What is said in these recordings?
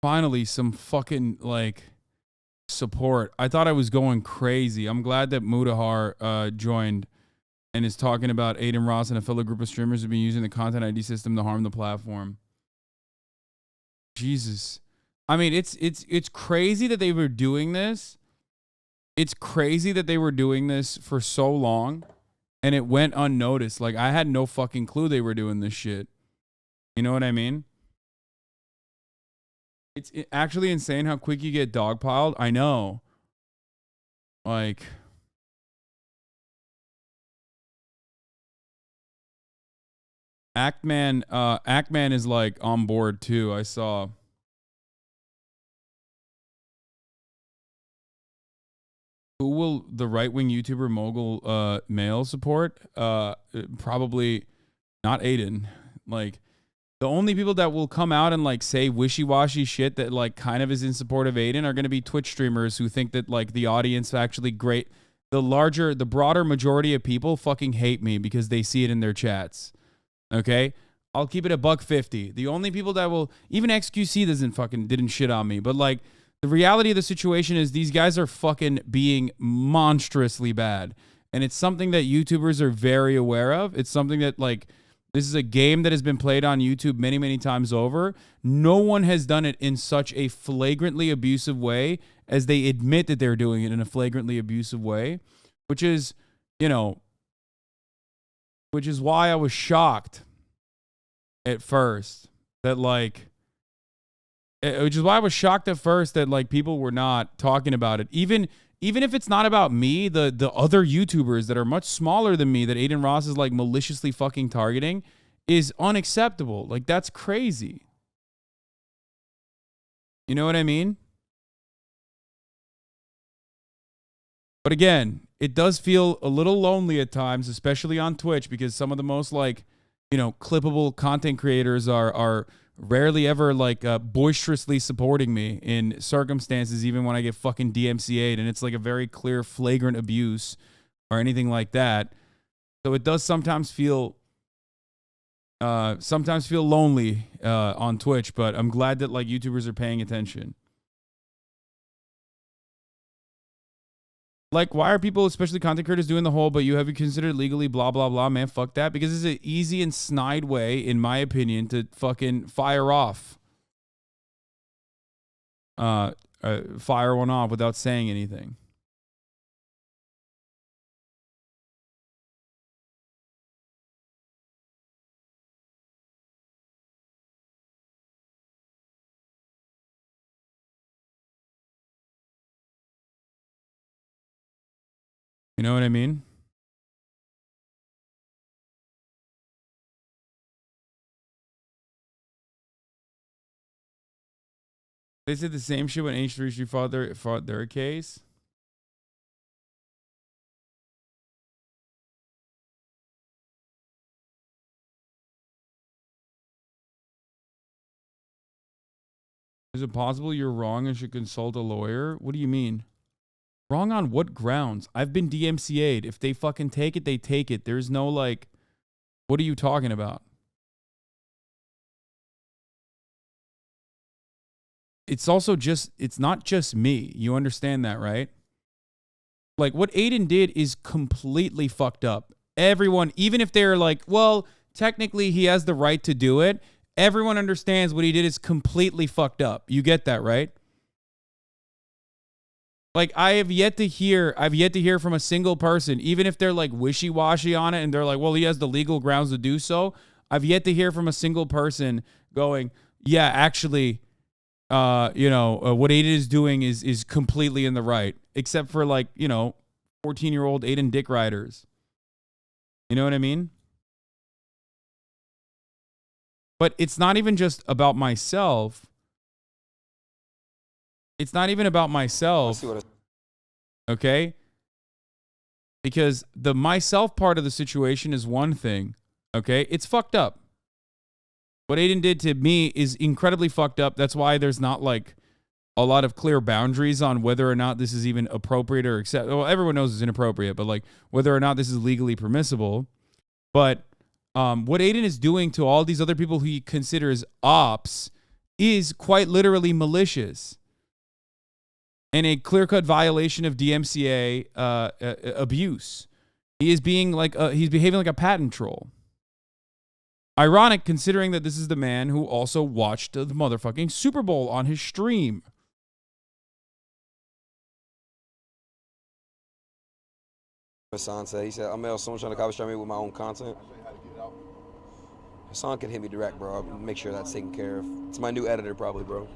Finally, some fucking like support. I thought I was going crazy. I'm glad that Mudahar joined and is talking about Adin Ross and a fellow group of streamers who've been using the content ID system to harm the platform. Jesus. I mean, it's crazy that they were doing this. It's crazy that they were doing this for so long and it went unnoticed. Like, I had no fucking clue they were doing this shit. You know what I mean? It's actually insane how quick you get dogpiled. I know. Like, Actman is like on board too. I saw. Who will the right-wing YouTuber mogul male support? Probably not Adin. Like, the only people that will come out and like say wishy-washy shit that like kind of is in support of Adin are going to be Twitch streamers who think that like the audience actually great. The broader majority of people fucking hate me because they see it in their chats. Okay? I'll keep it a $1.50. The only people that will, even XQC didn't shit on me, but like the reality of the situation is these guys are fucking being monstrously bad. And it's something that YouTubers are very aware of. It's something that like, this is a game that has been played on YouTube many, many times over. No one has done it in such a flagrantly abusive way as they admit that they're doing it in a flagrantly abusive way, which is, you know, which is why I was shocked at first that like, which is why I was shocked at first that like people were not talking about it. Even if it's not about me, the other YouTubers that are much smaller than me that Adin Ross is like maliciously fucking targeting is unacceptable. Like, that's crazy. You know what I mean? But again, it does feel a little lonely at times, especially on Twitch, because some of the most like, you know, clippable content creators are rarely ever like boisterously supporting me in circumstances, even when I get fucking DMCA'd and it's like a very clear flagrant abuse or anything like that. So it does sometimes feel lonely on Twitch, but I'm glad that like YouTubers are paying attention. Like, why are people, especially content creators, doing the whole, but you have you considered legally blah, blah, blah, man, fuck that? Because it's an easy and snide way, in my opinion, to fucking fire one off without saying anything. You know what I mean? They said the same shit when H3 fought their case. Is it possible you're wrong and should consult a lawyer? What do you mean? Wrong on what grounds? I've been DMCA'd. If they fucking take it, they take it. There's no like, what are you talking about? It's also just, it's not just me. You understand that, right? Like, what Adin did is completely fucked up. Everyone, even if they're like, well, technically he has the right to do it, everyone understands what he did is completely fucked up. You get that, right? Like, I've yet to hear from a single person, even if they're like wishy-washy on it and they're like, well, he has the legal grounds to do so. I've yet to hear from a single person going, yeah, actually, what Adin is doing is completely in the right, except for like, 14-year-old Adin dick riders. You know what I mean? But it's not even just about myself. It's not even about myself. Okay? Because the myself part of the situation is one thing. Okay? It's fucked up. What Adin did to me is incredibly fucked up. That's why there's not like a lot of clear boundaries on whether or not this is even appropriate or acceptable. Well, everyone knows it's inappropriate, but like whether or not this is legally permissible. But what Adin is doing to all these other people who he considers ops is quite literally malicious and a clear-cut violation of DMCA abuse. He is being like he's behaving like a patent troll. Ironic, considering that this is the man who also watched the motherfucking Super Bowl on his stream. Hassan said, he said, I'm someone trying to copy me with my own content. Hassan can hit me direct, bro. I'll make sure that's taken care of. It's my new editor, probably, bro.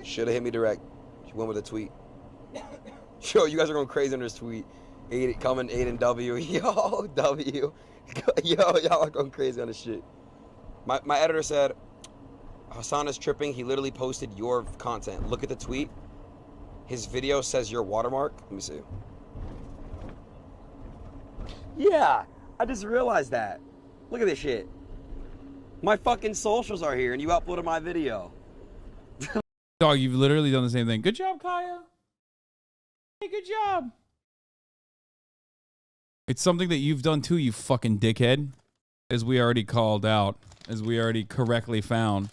Should have hit me direct. She went with a tweet. Yo, you guys are going crazy on this tweet. Comment Aiden W. Yo, W. Yo, y'all are going crazy on this shit. My editor said, Hassan is tripping. He literally posted your content. Look at the tweet. His video says your watermark. Let me see. Yeah, I just realized that. Look at this shit. My fucking socials are here and you uploaded my video. Dog, you've literally done the same thing. Good job, Kaya. Hey, good job. It's something that you've done too, you fucking dickhead. As we already called out, as we already correctly found.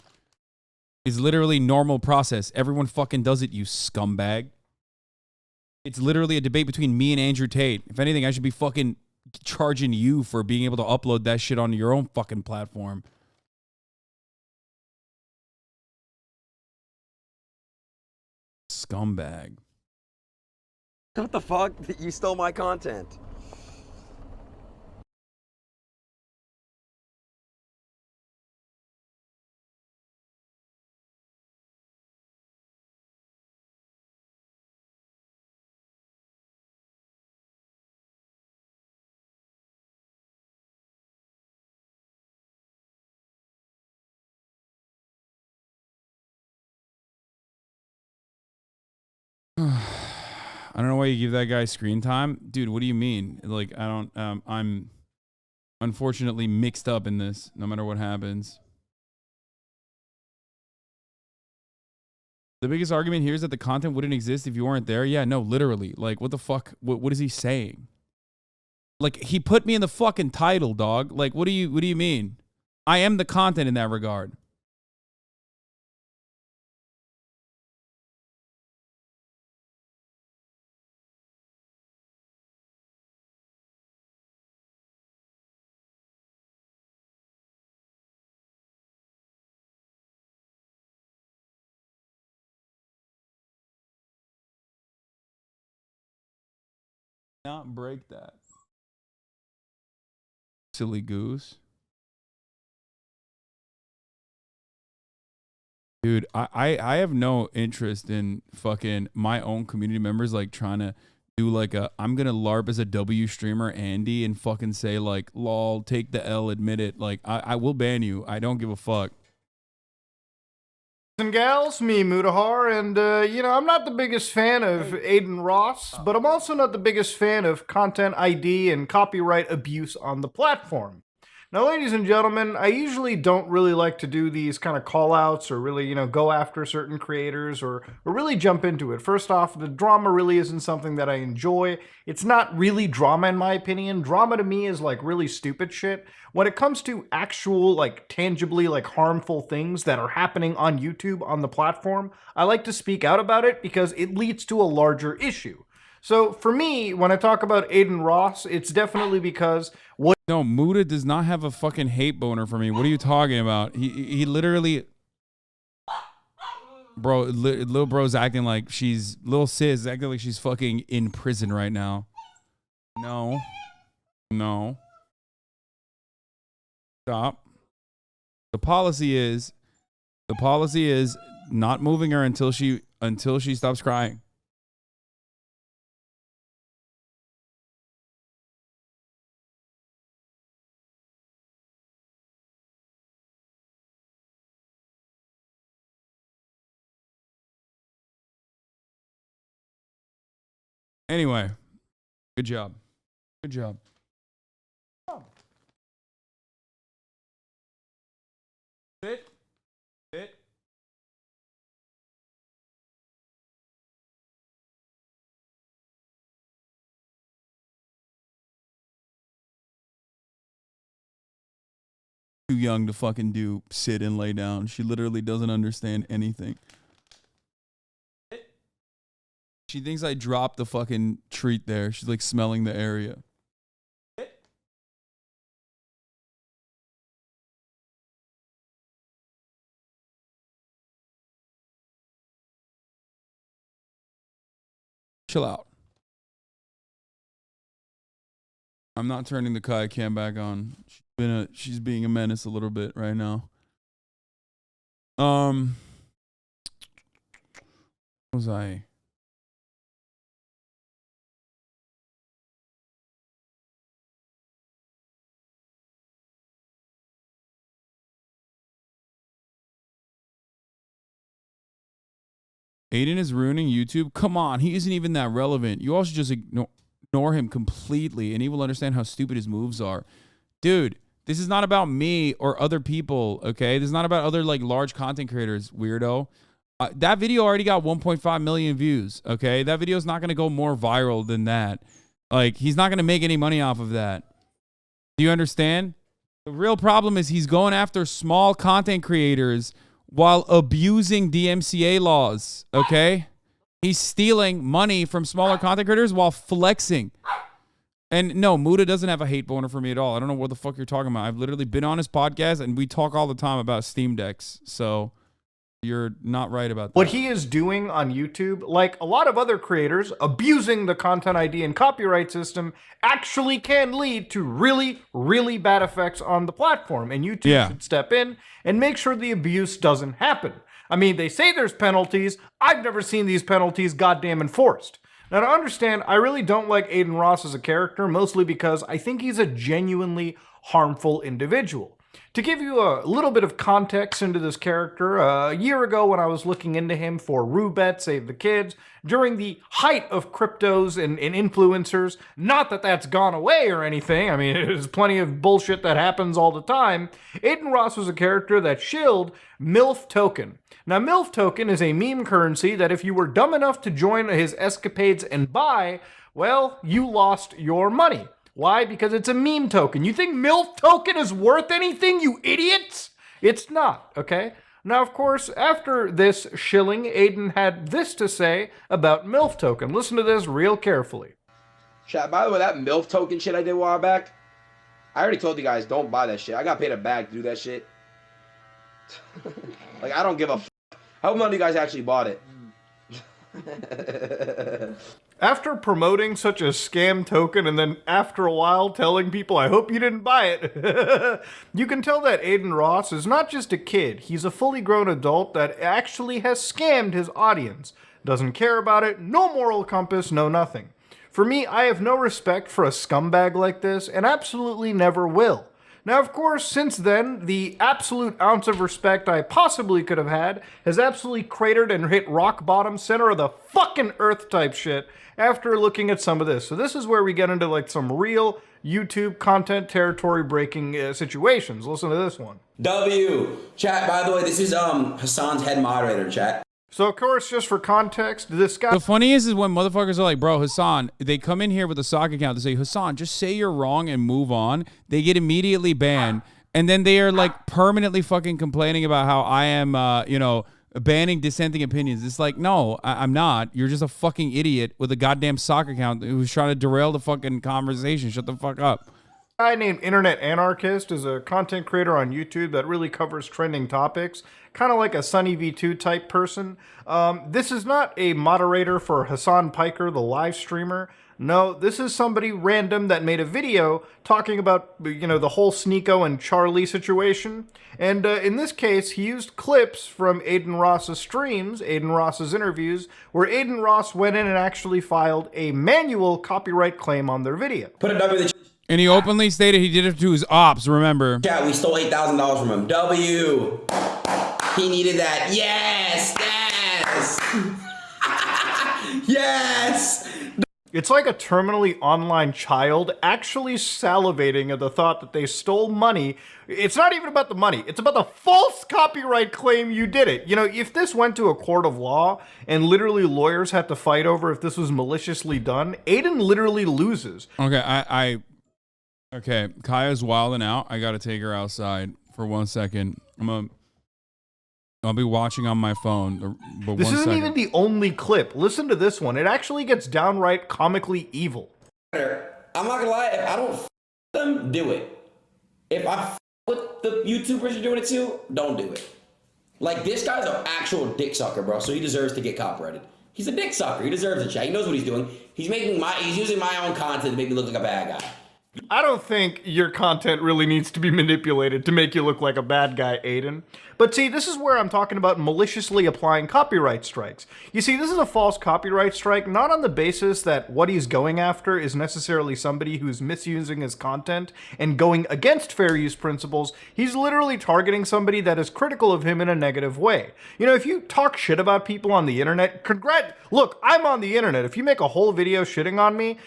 It's literally normal process. Everyone fucking does it, you scumbag. It's literally a debate between me and Andrew Tate. If anything, I should be fucking charging you for being able to upload that shit onto your own fucking platform. Scumbag. What the fuck? You stole my content. I don't know why you give that guy screen time. Dude, what do you mean? Like, I don't, I'm unfortunately mixed up in this, no matter what happens. The biggest argument here is that the content wouldn't exist if you weren't there. Yeah, no, literally. Like, what the fuck? What is he saying? Like, he put me in the fucking title, dog. Like, what do you mean? I am the content in that regard. Not break that. Silly goose. Dude, I have no interest in fucking my own community members like trying to do like a I'm gonna LARP as a W streamer Andy and fucking say like lol, take the L, admit it. Like I will ban you. I don't give a fuck. And gals, me Mutahar, and you know, I'm not the biggest fan of Aiden Ross, but I'm also not the biggest fan of content ID and copyright abuse on the platform. Now, ladies and gentlemen, I usually don't really like to do these kind of call outs or really, you know, go after certain creators or really jump into it. First off, the drama really isn't something that I enjoy. It's not really drama in my opinion. Drama to me is like really stupid shit. When it comes to actual, like tangibly like harmful things that are happening on YouTube on the platform, I like to speak out about it because it leads to a larger issue. So for me, when I talk about Aiden Ross, it's definitely because what No, Muda does not have a fucking hate boner for me. What are you talking about? He literally, bro, little bro's acting like she's little sis acting like she's fucking in prison right now. No, no, stop. The policy is not moving her until she stops crying. Anyway, good job. Good job. Sit. Sit. young to fucking do sit and lay down. She literally doesn't understand anything. She thinks I dropped the fucking treat there. She's like smelling the area. Chill out. I'm not turning the Kai cam back on. She's being a menace a little bit right now. What was I? Aiden is ruining YouTube. Come on, he isn't even that relevant. You all should just ignore him completely, and he will understand how stupid his moves are. Dude, this is not about me or other people, okay? This is not about other like large content creators, weirdo. That video already got 1.5 million views, okay? That video is not going to go more viral than that. Like, he's not going to make any money off of that. Do you understand? The real problem is he's going after small content creators while abusing DMCA laws, okay? He's stealing money from smaller content creators while flexing. And no, Muda doesn't have a hate boner for me at all. I don't know what the fuck you're talking about. I've literally been on his podcast, and we talk all the time about Steam Decks. So you're not right about that. What he is doing on YouTube, like a lot of other creators, abusing the content ID and copyright system actually can lead to really, really bad effects on the platform. And YouTube should step in and make sure the abuse doesn't happen. I mean, they say there's penalties. I've never seen these penalties goddamn enforced. Now, to understand, I really don't like Aiden Ross as a character, mostly because I think he's a genuinely harmful individual. To give you a little bit of context into this character, a year ago when I was looking into him for Rubet Save the Kids, during the height of cryptos and influencers, not that that's gone away or anything, I mean, there's plenty of bullshit that happens all the time, Aiden Ross was a character that shilled MILF Token. Now, MILF Token is a meme currency that if you were dumb enough to join his escapades and buy, well, you lost your money. Why? Because it's a meme token. You think MILF Token is worth anything, you idiots? It's not, okay? Now, of course, after this shilling, Aiden had this to say about MILF Token. Listen to this real carefully. Chat, by the way, that MILF Token shit I did a while back, I already told you guys, don't buy that shit. I got paid a bag to do that shit. Like, I don't give a f***. How many of you guys actually bought it? After promoting such a scam token and then after a while telling people, I hope you didn't buy it, you can tell that Aiden Ross is not just a kid. He's a fully grown adult that actually has scammed his audience. Doesn't care about it, no moral compass, no nothing. For me, I have no respect for a scumbag like this and absolutely never will. Now, of course, since then, the absolute ounce of respect I possibly could have had has absolutely cratered and hit rock bottom, center of the fucking earth type shit after looking at some of this. So this is where we get into like some real YouTube content territory breaking situations. Listen to this one. Chat, by the way, this is Hassan's head moderator, chat. So, of course, just for context, this guy... The funny is when motherfuckers are like, bro, Hassan, they come in here with a sock account. They say, Hassan, just say you're wrong and move on. They get immediately banned. And then they are like permanently fucking complaining about how I am, banning dissenting opinions. It's like, no, I'm not. You're just a fucking idiot with a goddamn sock account who's trying to derail the fucking conversation. Shut the fuck up. A guy named Internet Anarchist is a content creator on YouTube that really covers trending topics, kind of like a Sunny V2 type person. This is not a moderator for Hassan Piker, the live streamer. No, this is somebody random that made a video talking about, the whole Sneeko and Charlie situation. And in this case, he used clips from Aiden Ross's streams, Aiden Ross's interviews, where Aiden Ross went in and actually filed a manual copyright claim on their video. Put a W in the And he openly stated he did it to his ops, remember? chat. We stole $8,000 from him. W. He needed that. Yes. Yes. Yes. It's like a terminally online child actually salivating at the thought that they stole money. It's not even about the money. It's about the false copyright claim you did it. If this went to a court of law and literally lawyers had to fight over if this was maliciously done, Aiden literally loses. Okay, Okay, Kaya's wilding out. I got to take her outside for 1 second. I'll be watching on my phone. But This one isn't second. even the only clip. Listen to this one. It actually gets downright comically evil. I'm not gonna lie, if I don't them, do it. If I with the YouTubers are doing it too, don't do it. Like, this guy's an actual dick sucker, bro, so he deserves to get copyrighted. He's a dick sucker. He deserves it, chat. He knows what he's doing. He's using my own content to make me look like a bad guy. I don't think your content really needs to be manipulated to make you look like a bad guy, Aiden. But see, this is where I'm talking about maliciously applying copyright strikes. You see, this is a false copyright strike, not on the basis that what he's going after is necessarily somebody who's misusing his content and going against fair use principles. He's literally targeting somebody that is critical of him in a negative way. You know, if you talk shit about people on the internet, look, I'm on the internet. If you make a whole video shitting on me,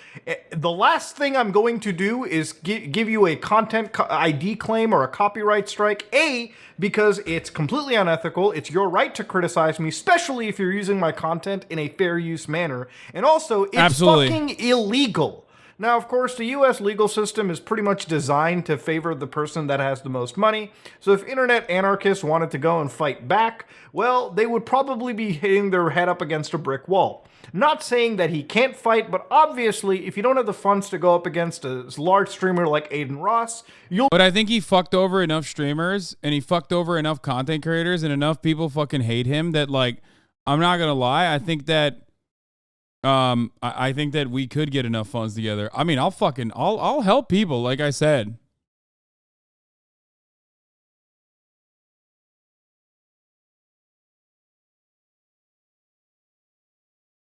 the last thing I'm going to do is give you a content ID claim or a copyright strike. Because it's completely unethical. It's your right to criticize me, especially if you're using my content in a fair use manner. And also, it's fucking illegal. Now, of course, the US legal system is pretty much designed to favor the person that has the most money. So if internet anarchists wanted to go and fight back, well, they would probably be hitting their head up against a brick wall. Not saying that he can't fight, but obviously, if you don't have the funds to go up against a large streamer like Aiden Ross, But I think he fucked over enough streamers and he fucked over enough content creators and enough people fucking hate him that, like, I'm not gonna lie, I think that I think that we could get enough funds together. I mean, I'll help people, like I said.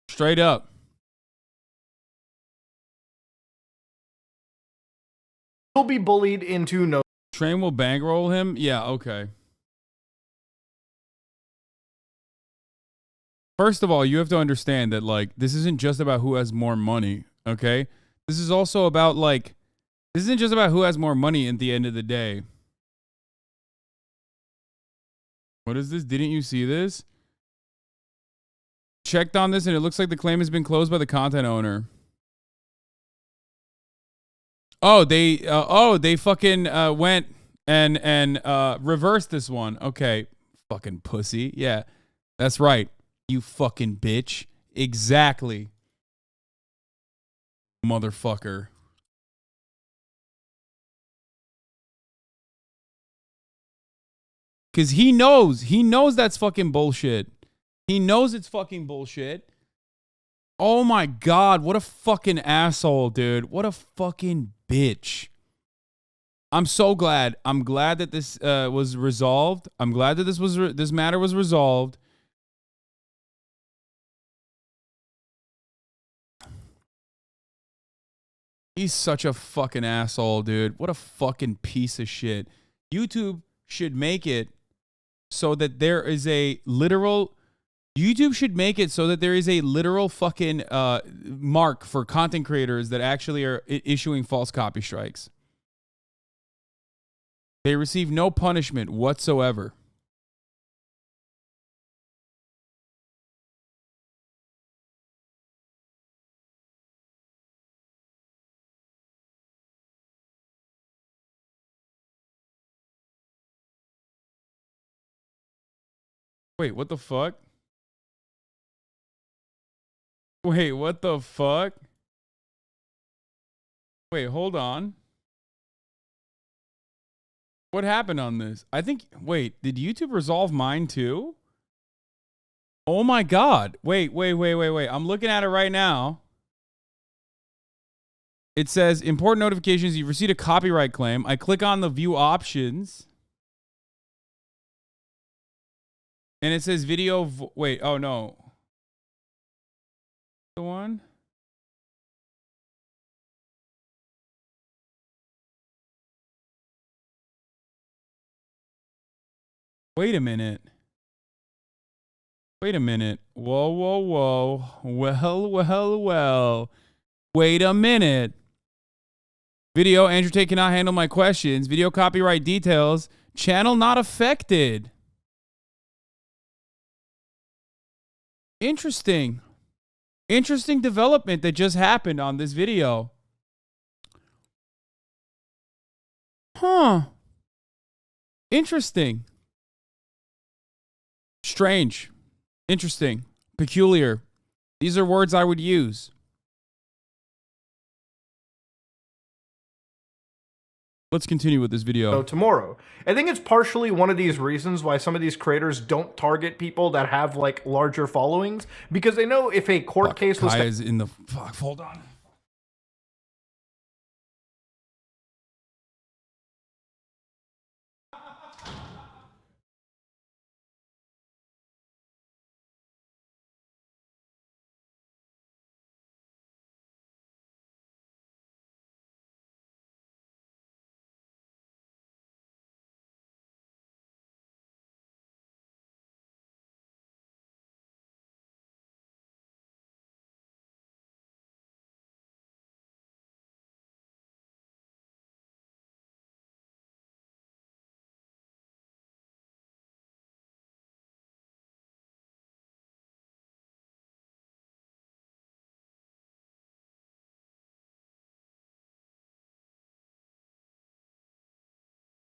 Straight up. He'll be bullied into no. Train will bankroll him? Yeah, okay. First of all, you have to understand that, like, this isn't just about who has more money, okay? This is also about, like, this isn't just about who has more money at the end of the day. What is this? Didn't you see this? Checked on this and it looks like the claim has been closed by the content owner. Oh, they fucking went and reversed this one. Okay. Fucking pussy. Yeah. That's right. You fucking bitch. Exactly. Motherfucker. Cause he knows that's fucking bullshit. He knows it's fucking bullshit. Oh my God, what a fucking asshole, dude. What a fucking bitch. I'm so glad. I'm glad that this was resolved. I'm glad that this matter was resolved. He's such a fucking asshole, dude. What a fucking piece of shit. YouTube should make it so that there is a literal... YouTube should make it so that there is a literal fucking mark for content creators that actually are issuing false copy strikes. They receive no punishment whatsoever. Wait, what the fuck? Wait, what the fuck? Wait, hold on. What happened on this? I think, wait, did YouTube resolve mine too? Oh my God. Wait. I'm looking at it right now. It says, important notifications, you've received a copyright claim. I click on the view options. And it says video, wait, oh no. The one? Wait a minute. Wait a minute. Whoa. Well. Wait a minute. Video, Andrew Tate cannot handle my questions. Video copyright details. Channel not affected. Interesting. Interesting development that just happened on this video. Huh. Interesting. Strange. Interesting. Peculiar. These are words I would use. Let's continue with this video. Tomorrow. I think it's partially one of these reasons why some of these creators don't target people that have like larger followings, because they know if a court case was Kaya's in the fuck. Hold on.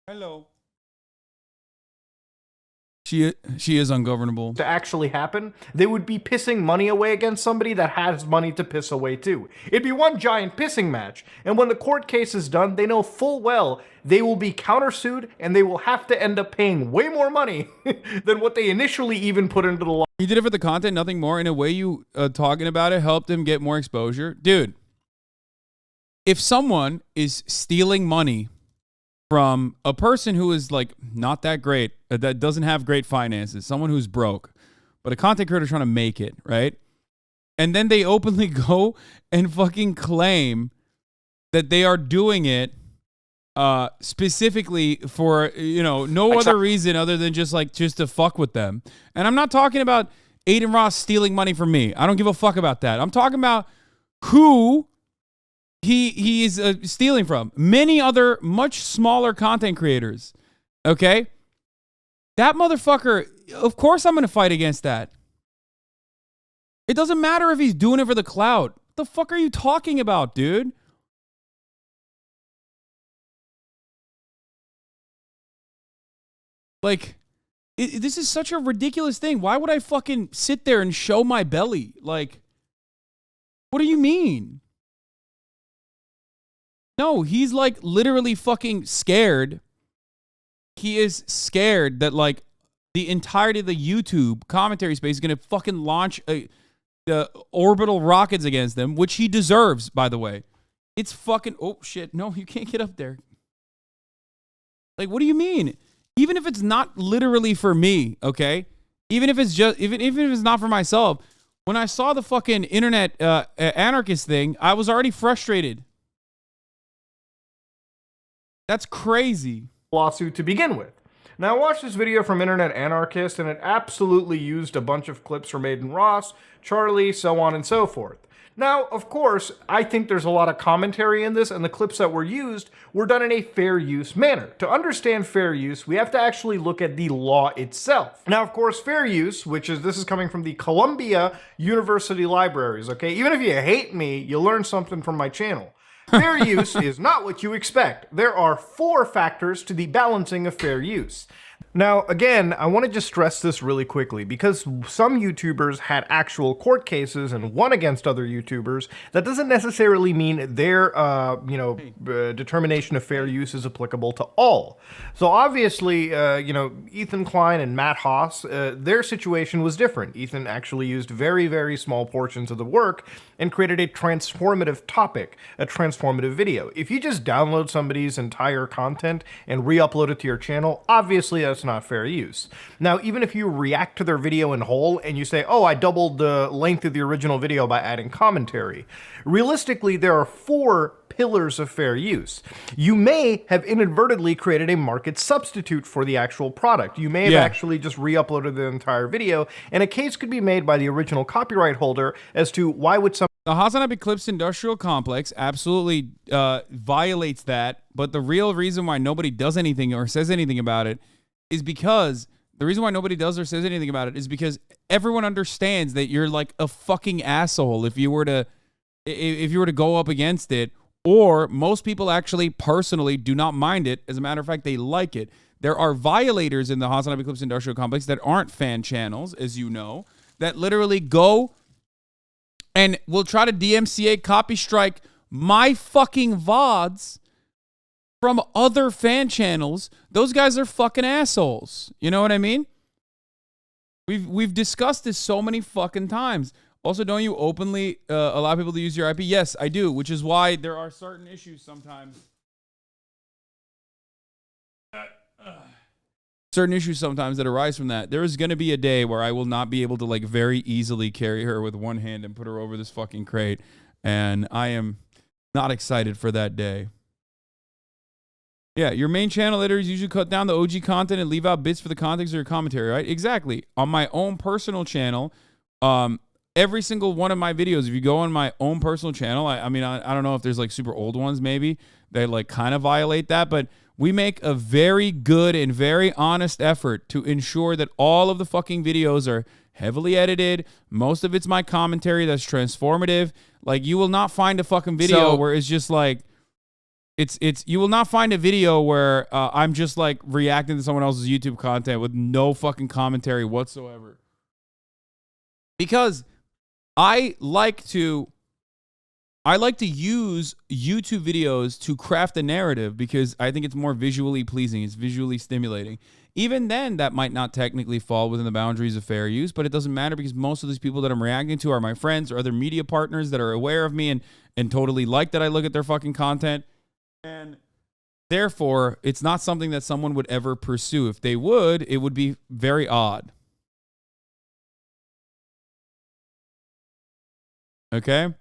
Hello. She is ungovernable. to actually happen, they would be pissing money away against somebody that has money to piss away too. It'd be one giant pissing match. And when the court case is done, they know full well they will be countersued and they will have to end up paying way more money than what they initially even put into the law. He did it for the content, nothing more. In a way, you talking about it helped him get more exposure. Dude, if someone is stealing money from a person who is like not that great, that doesn't have great finances, someone who's broke, but a content creator trying to make it, right? And then they openly go and fucking claim that they are doing it specifically for, no other reason other than just to fuck with them. And I'm not talking about Adin Ross stealing money from me. I don't give a fuck about that. I'm talking about who he is stealing from. Many other much smaller content creators. Okay? That motherfucker, of course I'm going to fight against that. It doesn't matter if he's doing it for the clout. What the fuck are you talking about, dude? Like, this is such a ridiculous thing. Why would I fucking sit there and show my belly? Like, what do you mean? No, he's like literally fucking scared. He is scared that like the entirety of the YouTube commentary space is going to fucking launch the orbital rockets against them, which he deserves, by the way. It's fucking, oh shit, no, you can't get up there. Like, what do you mean? Even if it's not literally for me, okay? Even if it's just, even if it's not for myself, when I saw the fucking internet anarchist thing, I was already frustrated. That's crazy. Lawsuit to begin with. Now, I watched this video from Internet Anarchist, and it absolutely used a bunch of clips from Adin Ross, Charlie, so on and so forth. Now, of course, I think there's a lot of commentary in this, and the clips that were used were done in a fair use manner. To understand fair use, we have to actually look at the law itself. Now, of course, fair use, this is coming from the Columbia University Libraries, okay? Even if you hate me, you learn something from my channel. Fair use is not what you expect. There are 4 factors to the balancing of fair use. Now, again, I want to just stress this really quickly, because some YouTubers had actual court cases and won against other YouTubers. That doesn't necessarily mean their, determination of fair use is applicable to all. So obviously, Ethan Klein and Matt Haas, their situation was different. Ethan actually used very, very small portions of the work and created a transformative topic, a transformative video. If you just download somebody's entire content and re-upload it to your channel, obviously that's not fair use. Now, even if you react to their video in whole and you say, oh, I doubled the length of the original video by adding commentary, realistically, there are 4 pillars of fair use. You may have inadvertently created a market substitute for the actual product. You may have actually just re-uploaded the entire video, and a case could be made by the original copyright holder as to why would some... The Hasanab Eclipse Industrial Complex absolutely violates that, but the real reason why nobody does anything or says anything about it is because the reason why nobody does or says anything about it is because everyone understands that you're like a fucking asshole if you were to go up against it, or most people actually personally do not mind it. As a matter of fact, they like it. There are violators in the Hasan Clips industrial complex that aren't fan channels, as you know, that literally go and will try to DMCA copy strike my fucking VODs from other fan channels. Those guys are fucking assholes. You know what I mean? We've discussed this so many fucking times. Also, don't you openly allow people to use your IP? Yes, I do, which is why there are certain issues sometimes. Certain issues sometimes that arise from that. There is going to be a day where I will not be able to like very easily carry her with one hand and put her over this fucking crate. And I am not excited for that day. Yeah, your main channel editors usually cut down the OG content and leave out bits for the context of your commentary, right? Exactly. On my own personal channel, every single one of my videos, if you go on my own personal channel, I mean, I don't know if there's like super old ones maybe, they like kind of violate that, but we make a very good and very honest effort to ensure that all of the fucking videos are heavily edited. Most of it's my commentary that's transformative. Like, you will not find a fucking video where it's just like, you will not find a video where I'm just like reacting to someone else's YouTube content with no fucking commentary whatsoever. Because I like to use YouTube videos to craft a narrative because I think it's more visually pleasing. It's visually stimulating. Even then, that might not technically fall within the boundaries of fair use, but it doesn't matter because most of these people that I'm reacting to are my friends or other media partners that are aware of me and totally like that I look at their fucking content. And therefore, it's not something that someone would ever pursue. If they would, it would be very odd. Okay?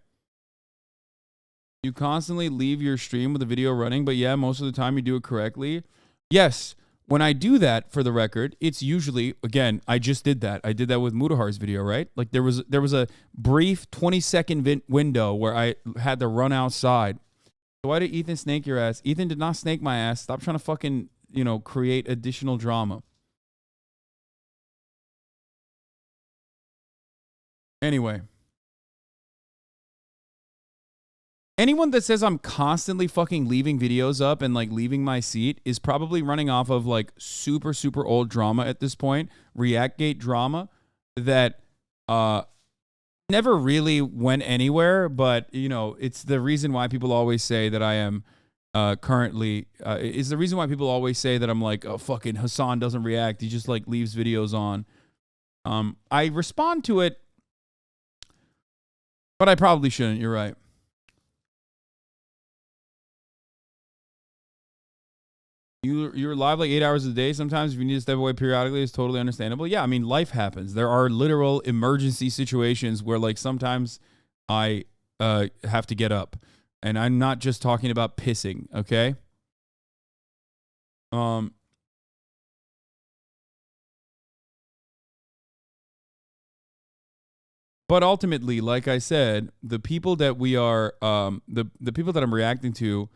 You constantly leave your stream with the video running, but yeah, most of the time you do it correctly. Yes, when I do that, for the record, it's usually, again, I just did that. I did that with Mudahar's video, right? Like there was a brief 20-second window where I had to run outside. So why did Ethan snake your ass? Ethan did not snake my ass. Stop trying to fucking, create additional drama. Anyway. Anyone that says I'm constantly fucking leaving videos up and like leaving my seat is probably running off of like super, super old drama at this point. Reactgate drama that never really went anywhere, but it's the reason why people always say that I am currently is the reason why people always say that I'm like, oh, fucking Hasan doesn't react. He just like leaves videos on. I respond to it, but I probably shouldn't. You're right. You're live like 8 hours a day. Sometimes if you need to step away periodically, it's totally understandable. Yeah, I mean, life happens. There are literal emergency situations where like sometimes I have to get up. And I'm not just talking about pissing, okay? But ultimately, like I said, the people that we are the people that I'm reacting to,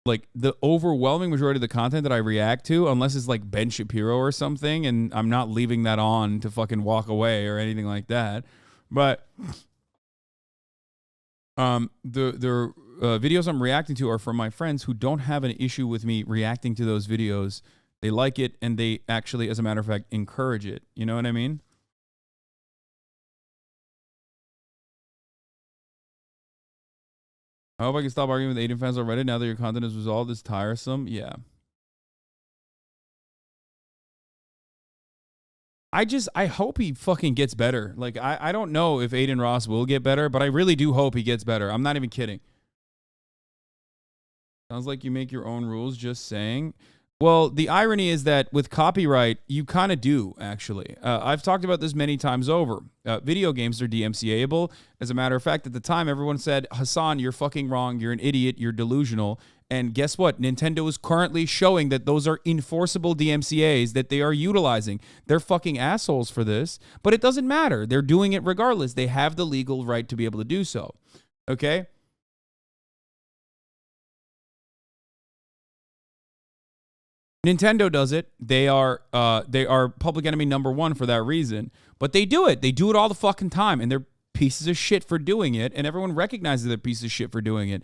like the overwhelming majority of the content that I react to, unless it's like Ben Shapiro or something, and I'm not leaving that on to fucking walk away or anything like that. But the videos I'm reacting to are from my friends who don't have an issue with me reacting to those videos. They like it, and they actually, as a matter of fact, encourage it. You know what I mean? I hope I can stop arguing with Aiden fans on Reddit now that your content is resolved. It's tiresome. Yeah. I hope he fucking gets better. Like, I don't know if Aiden Ross will get better, but I really do hope he gets better. I'm not even kidding. Sounds like you make your own rules, just saying. Well, the irony is that with copyright, you kind of do, actually. I've talked about this many times over. Video games are DMCA-able. As a matter of fact, at the time, everyone said, Hasan, you're fucking wrong. You're an idiot. You're delusional. And guess what? Nintendo is currently showing that those are enforceable DMCAs that they are utilizing. They're fucking assholes for this, but it doesn't matter. They're doing it regardless. They have the legal right to be able to do so. Okay? Nintendo does it. They are public enemy number one for that reason. But they do it. They do it all the fucking time, and they're pieces of shit for doing it, and everyone recognizes they're pieces of shit for doing it.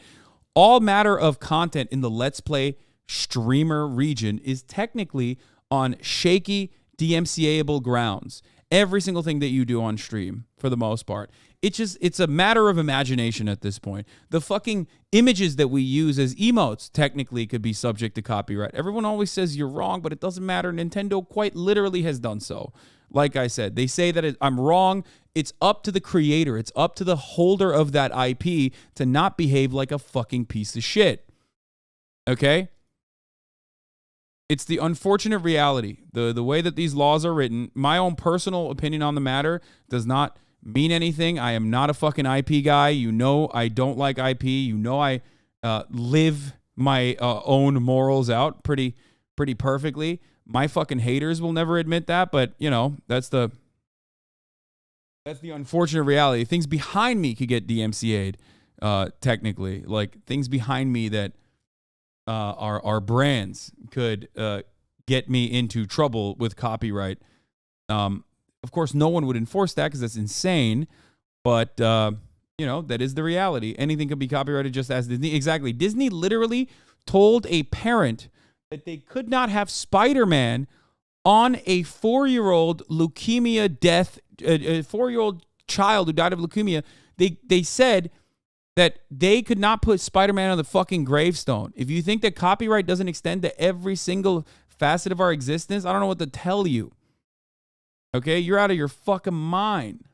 All matter of content in the Let's Play streamer region is technically on shaky DMCA-able grounds. Every single thing that you do on stream, for the most part. It's a matter of imagination at this point. The fucking images that we use as emotes technically could be subject to copyright. Everyone always says you're wrong, but it doesn't matter. Nintendo quite literally has done so. Like I said, they say that I'm wrong. It's up to the creator. It's up to the holder of that IP to not behave like a fucking piece of shit. Okay? It's the unfortunate reality. The way that these laws are written, my own personal opinion on the matter does not mean anything. I am not a fucking IP guy. You know I don't like IP. You know I live my own morals out pretty perfectly. My fucking haters will never admit that, but you know, that's the unfortunate reality. Things behind me could get DMCA'd, technically. Like things behind me that our brands could get me into trouble with copyright. Of course, no one would enforce that because that's insane. But, you know, that is the reality. Anything could be copyrighted just as Disney. Exactly. Disney literally told a parent that they could not have Spider-Man on a 4-year-old leukemia death, a 4-year-old child who died of leukemia. They said that they could not put Spider-Man on the fucking gravestone. If you think that copyright doesn't extend to every single facet of our existence, I don't know what to tell you. Okay, you're out of your fucking mind.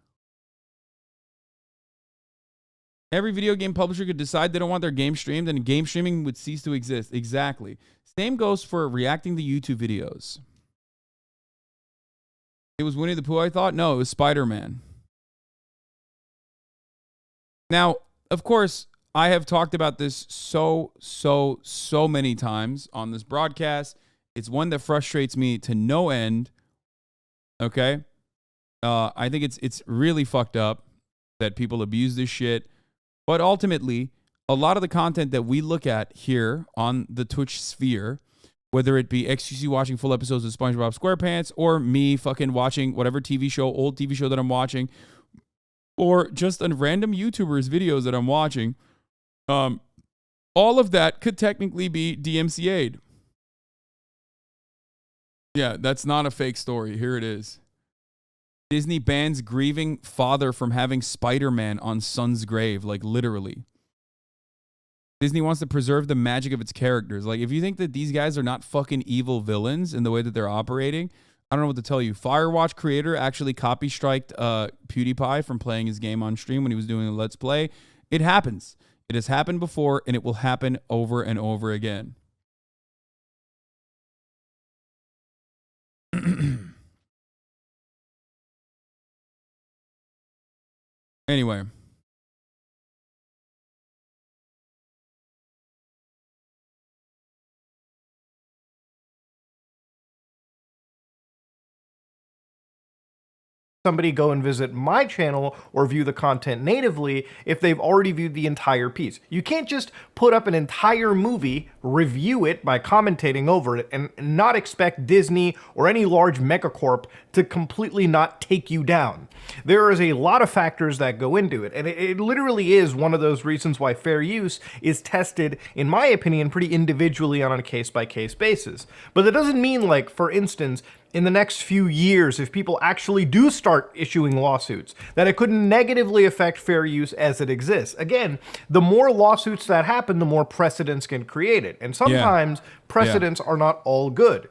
Every video game publisher could decide they don't want their game streamed, and game streaming would cease to exist. Exactly. Same goes for reacting to YouTube videos. It was Winnie the Pooh, I thought? No, it was Spider-Man. Now, of course, I have talked about this so many times on this broadcast. It's one that frustrates me to no end. Okay? I think it's really fucked up that people abuse this shit. But ultimately, a lot of the content that we look at here on the Twitch sphere, whether it be XQC watching full episodes of SpongeBob SquarePants, or me fucking watching whatever TV show, old TV show that I'm watching, or just a random YouTuber's videos that I'm watching, all of that could technically be DMCA'd. Yeah, that's not a fake story. Here it is. Disney bans grieving father from having Spider-Man on son's grave, like literally. Disney wants to preserve the magic of its characters. Like, if you think that these guys are not fucking evil villains in the way that they're operating, I don't know what to tell you. Firewatch creator actually copy-striked PewDiePie from playing his game on stream when he was doing a Let's Play. It happens. It has happened before, and it will happen over and over again. Anyway. Somebody go and visit my channel or view the content natively if they've already viewed the entire piece. You can't just put up an entire movie, review it by commentating over it, and not expect Disney or any large megacorp to completely not take you down. There is a lot of factors that go into it, and it literally is one of those reasons why fair use is tested, in my opinion, pretty individually on a case-by-case basis. But that doesn't mean, like, for instance, in the next few years, if people actually do start issuing lawsuits, that it could negatively affect fair use as it exists. Again, the more lawsuits that happen, the more precedents get created. And sometimes precedents are not all good.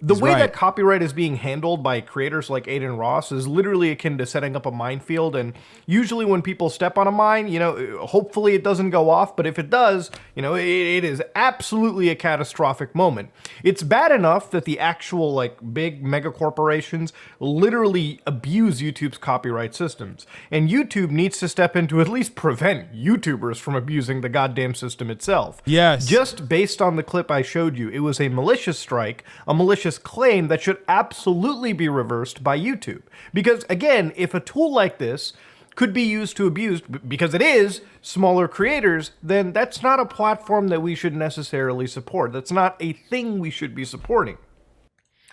The way that copyright is being handled by creators like Adin Ross is literally akin to setting up a minefield, and usually when people step on a mine, you know, hopefully it doesn't go off, but if it does, you know, it is absolutely a catastrophic moment. It's bad enough that the actual, like, big mega corporations literally abuse YouTube's copyright systems, and YouTube needs to step in to at least prevent YouTubers from abusing the goddamn system itself. Yes. Just based on the clip I showed you, it was a malicious strike, a malicious claim that should absolutely be reversed by YouTube. Because again, if a tool like this could be used to abuse, because it is, smaller creators, then that's not a platform that we should necessarily support. That's not a thing we should be supporting.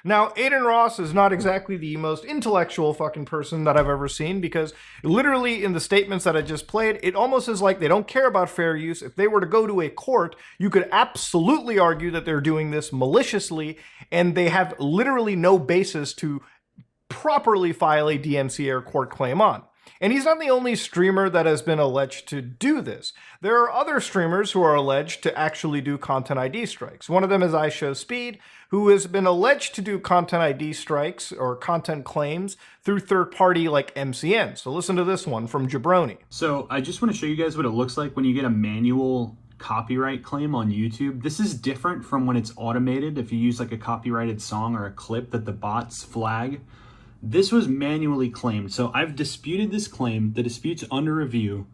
Now, Aiden Ross is not exactly the most intellectual fucking person that I've ever seen, because literally in the statements that I just played, it almost is like they don't care about fair use. If they were to go to a court, you could absolutely argue that they're doing this maliciously, and they have literally no basis to properly file a DMCA or court claim on. And he's not the only streamer that has been alleged to do this. There are other streamers who are alleged to actually do content ID strikes. One of them is iShowSpeed, who has been alleged to do content ID strikes or content claims through third party like MCN. So listen to this one from Jabroni. So I just want to show you guys what it looks like when you get a manual copyright claim on YouTube. This is different from when it's automated. If you use like a copyrighted song or a clip that the bots flag, this was manually claimed. So I've disputed this claim. The dispute's under review.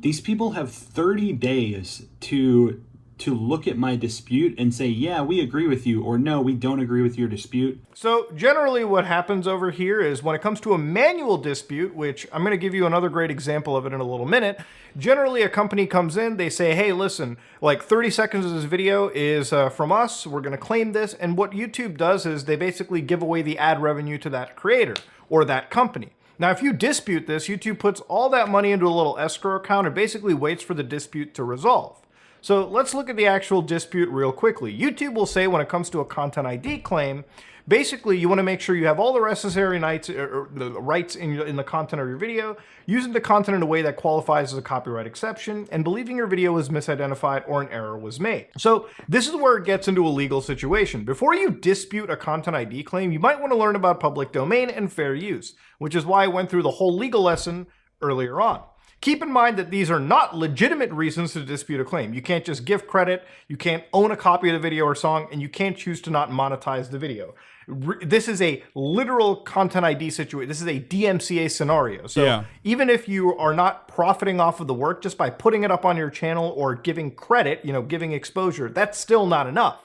These people have 30 days to look at my dispute and say, yeah, we agree with you, or no, we don't agree with your dispute. So generally what happens over here is when it comes to a manual dispute, which I'm going to give you another great example of it in a little minute, generally a company comes in, they say, hey, listen, like 30 seconds of this video is from us, we're going to claim this, and what YouTube does is they basically give away the ad revenue to that creator or that company. Now, if you dispute this, YouTube puts all that money into a little escrow account and basically waits for the dispute to resolve. So let's look at the actual dispute real quickly. YouTube will say when it comes to a content ID claim, basically you want to make sure you have all the necessary rights in the content of your video, using the content in a way that qualifies as a copyright exception, and believing your video was misidentified or an error was made. So this is where it gets into a legal situation. Before you dispute a content ID claim, you might want to learn about public domain and fair use, which is why I went through the whole legal lesson earlier on. Keep in mind that these are not legitimate reasons to dispute a claim. You can't just give credit, you can't own a copy of the video or song, and you can't choose to not monetize the video. This is a literal content ID situation. This is a DMCA scenario. So even if you are not profiting off of the work just by putting it up on your channel or giving credit, giving exposure, that's still not enough.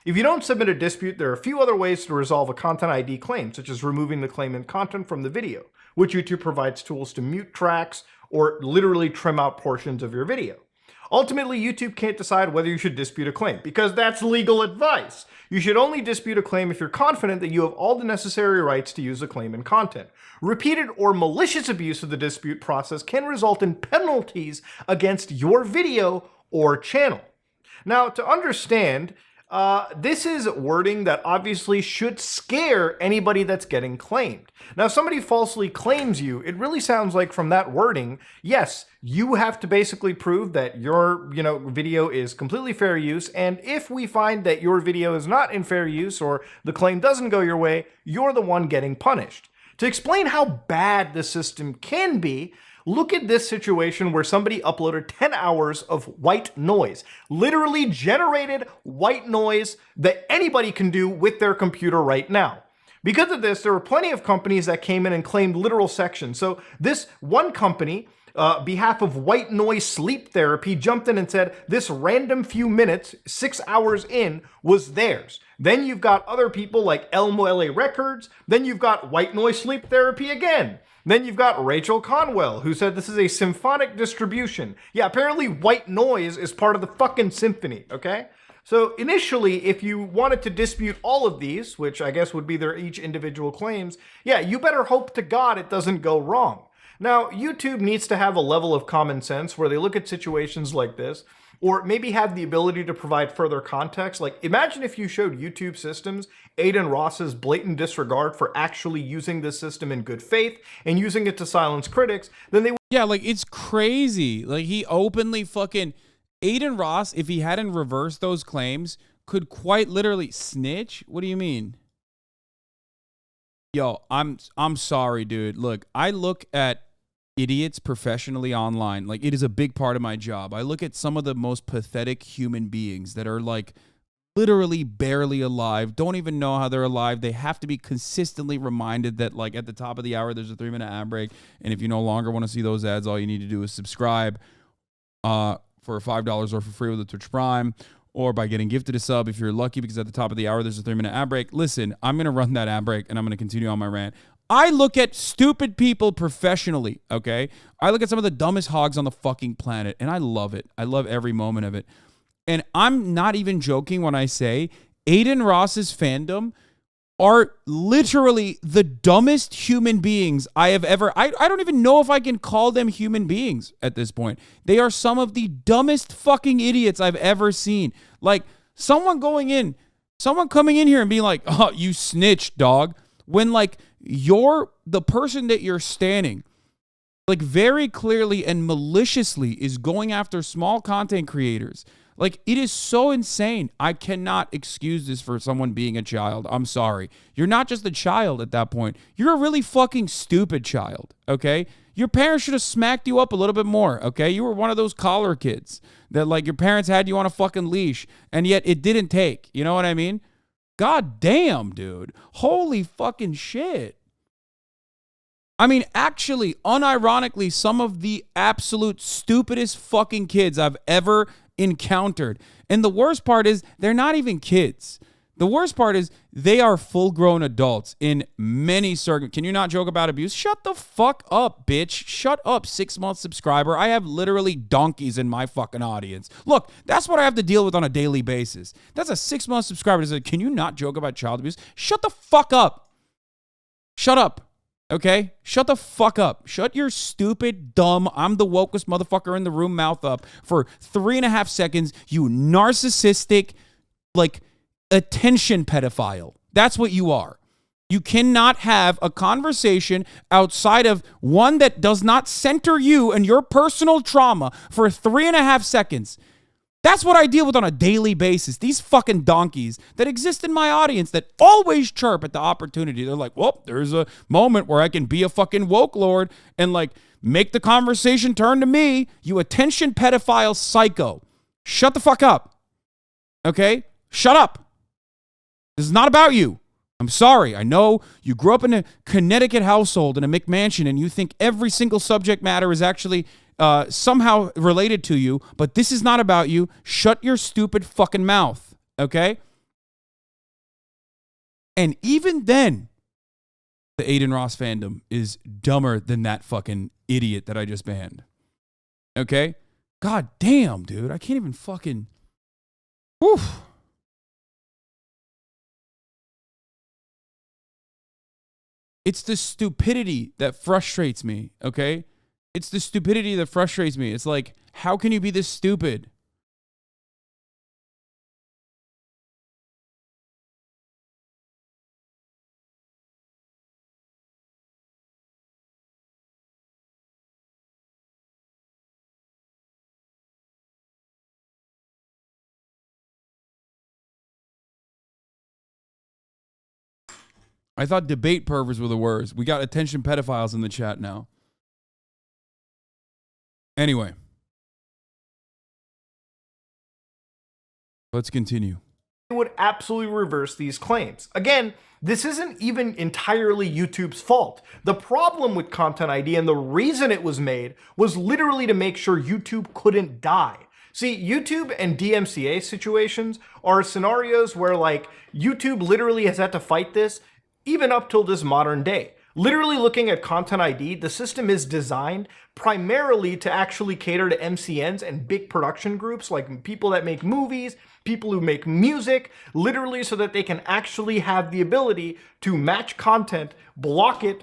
If you don't submit a dispute, there are a few other ways to resolve a content ID claim, such as removing the claimant content from the video, which YouTube provides tools to mute tracks or literally trim out portions of your video. Ultimately, YouTube can't decide whether you should dispute a claim, because that's legal advice. You should only dispute a claim if you're confident that you have all the necessary rights to use the claim and content. Repeated or malicious abuse of the dispute process can result in penalties against your video or channel. Now, to understand, this is wording that obviously should scare anybody that's getting claimed. Now, if somebody falsely claims you, it really sounds like from that wording, yes, you have to basically prove that your, video is completely fair use. And if we find that your video is not in fair use or the claim doesn't go your way, you're the one getting punished. To explain how bad the system can be, look at this situation where somebody uploaded 10 hours of white noise, literally generated white noise that anybody can do with their computer right now. Because of this, there were plenty of companies that came in and claimed literal sections. So this one company, behalf of white noise sleep therapy, jumped in and said this random few minutes, 6 hours in, was theirs. Then you've got other people like Elmo LA Records. Then you've got white noise sleep therapy again. Then you've got Rachel Conwell, who said this is a symphonic distribution. Yeah, apparently white noise is part of the fucking symphony, okay? So initially, if you wanted to dispute all of these, which I guess would be their each individual claims, yeah, you better hope to God it doesn't go wrong. Now, YouTube needs to have a level of common sense where they look at situations like this, or maybe have the ability to provide further context. Like, imagine if you showed YouTube systems Aiden Ross's blatant disregard for actually using this system in good faith and using it to silence critics, then they would. Yeah, like, it's crazy. Like, he openly fucking... Aiden Ross, if he hadn't reversed those claims, could quite literally snitch. What do you mean? Yo, I'm sorry, dude. Look, I look at idiots professionally online. Like, it is a big part of my job. I look at some of the most pathetic human beings that are like literally barely alive, don't even know how they're alive. They have to be consistently reminded that, like, at the top of the hour, there's a 3-minute ad break. And if you no longer want to see those ads, all you need to do is subscribe for $5 or for free with a Twitch Prime, or by getting gifted a sub if you're lucky, because at the top of the hour, there's a 3-minute ad break. Listen, I'm going to run that ad break and I'm going to continue on my rant. I look at stupid people professionally, okay? I look at some of the dumbest hogs on the fucking planet, and I love it. I love every moment of it. And I'm not even joking when I say Aiden Ross's fandom are literally the dumbest human beings I have ever. I don't even know if I can call them human beings at this point. They are some of the dumbest fucking idiots I've ever seen. Like someone coming in here and being like, "Oh, you snitched, dog," when like you're the person that you're standing, like very clearly and maliciously is going after small content creators. Like, it is so insane. I cannot excuse this for someone being a child. I'm sorry. You're not just a child at that point. You're a really fucking stupid child, okay? Your parents should have smacked you up a little bit more, okay? You were one of those collar kids that, like, your parents had you on a fucking leash, and yet it didn't take. You know what I mean? God damn, dude. Holy fucking shit. I mean, actually, unironically, some of the absolute stupidest fucking kids I've ever encountered. And the worst part is they're not even kids. The worst part is they are full-grown adults in many circumstances. Can you not joke about abuse? Shut the fuck up, bitch. Shut up, 6-month subscriber. I have literally donkeys in my fucking audience. Look, that's what I have to deal with on a daily basis. That's a 6-month subscriber that says, can you not joke about child abuse? Shut the fuck up. Shut up. Okay? Shut the fuck up. Shut your stupid, dumb, I'm the wokest motherfucker in the room mouth up for 3.5 seconds, you narcissistic, like, attention pedophile. That's what you are. You cannot have a conversation outside of one that does not center you and your personal trauma for 3.5 seconds. That's what I deal with on a daily basis. These fucking donkeys that exist in my audience that always chirp at the opportunity. They're like, well, there's a moment where I can be a fucking woke lord and like make the conversation turn to me. You attention pedophile psycho. Shut the fuck up. Okay? Shut up. This is not about you. I'm sorry. I know you grew up in a Connecticut household in a McMansion and you think every single subject matter is actually somehow related to you, but this is not about you. Shut your stupid fucking mouth, okay? And even then, the Adin Ross fandom is dumber than that fucking idiot that I just banned, okay? God damn, dude. I can't even fucking... Oof. It's the stupidity that frustrates me, okay? It's the stupidity that frustrates me. It's like, how can you be this stupid? I thought debate perverts were the worst. We got attention pedophiles in the chat now. Anyway, let's continue. Would absolutely reverse these claims. Again, this isn't even entirely YouTube's fault. The problem with Content ID and the reason it was made was literally to make sure YouTube couldn't die. See, YouTube and DMCA situations are scenarios where like YouTube literally has had to fight this even up till this modern day. Literally looking at Content ID, the system is designed primarily to actually cater to MCNs and big production groups like people that make movies, people who make music, literally so that they can actually have the ability to match content, block it,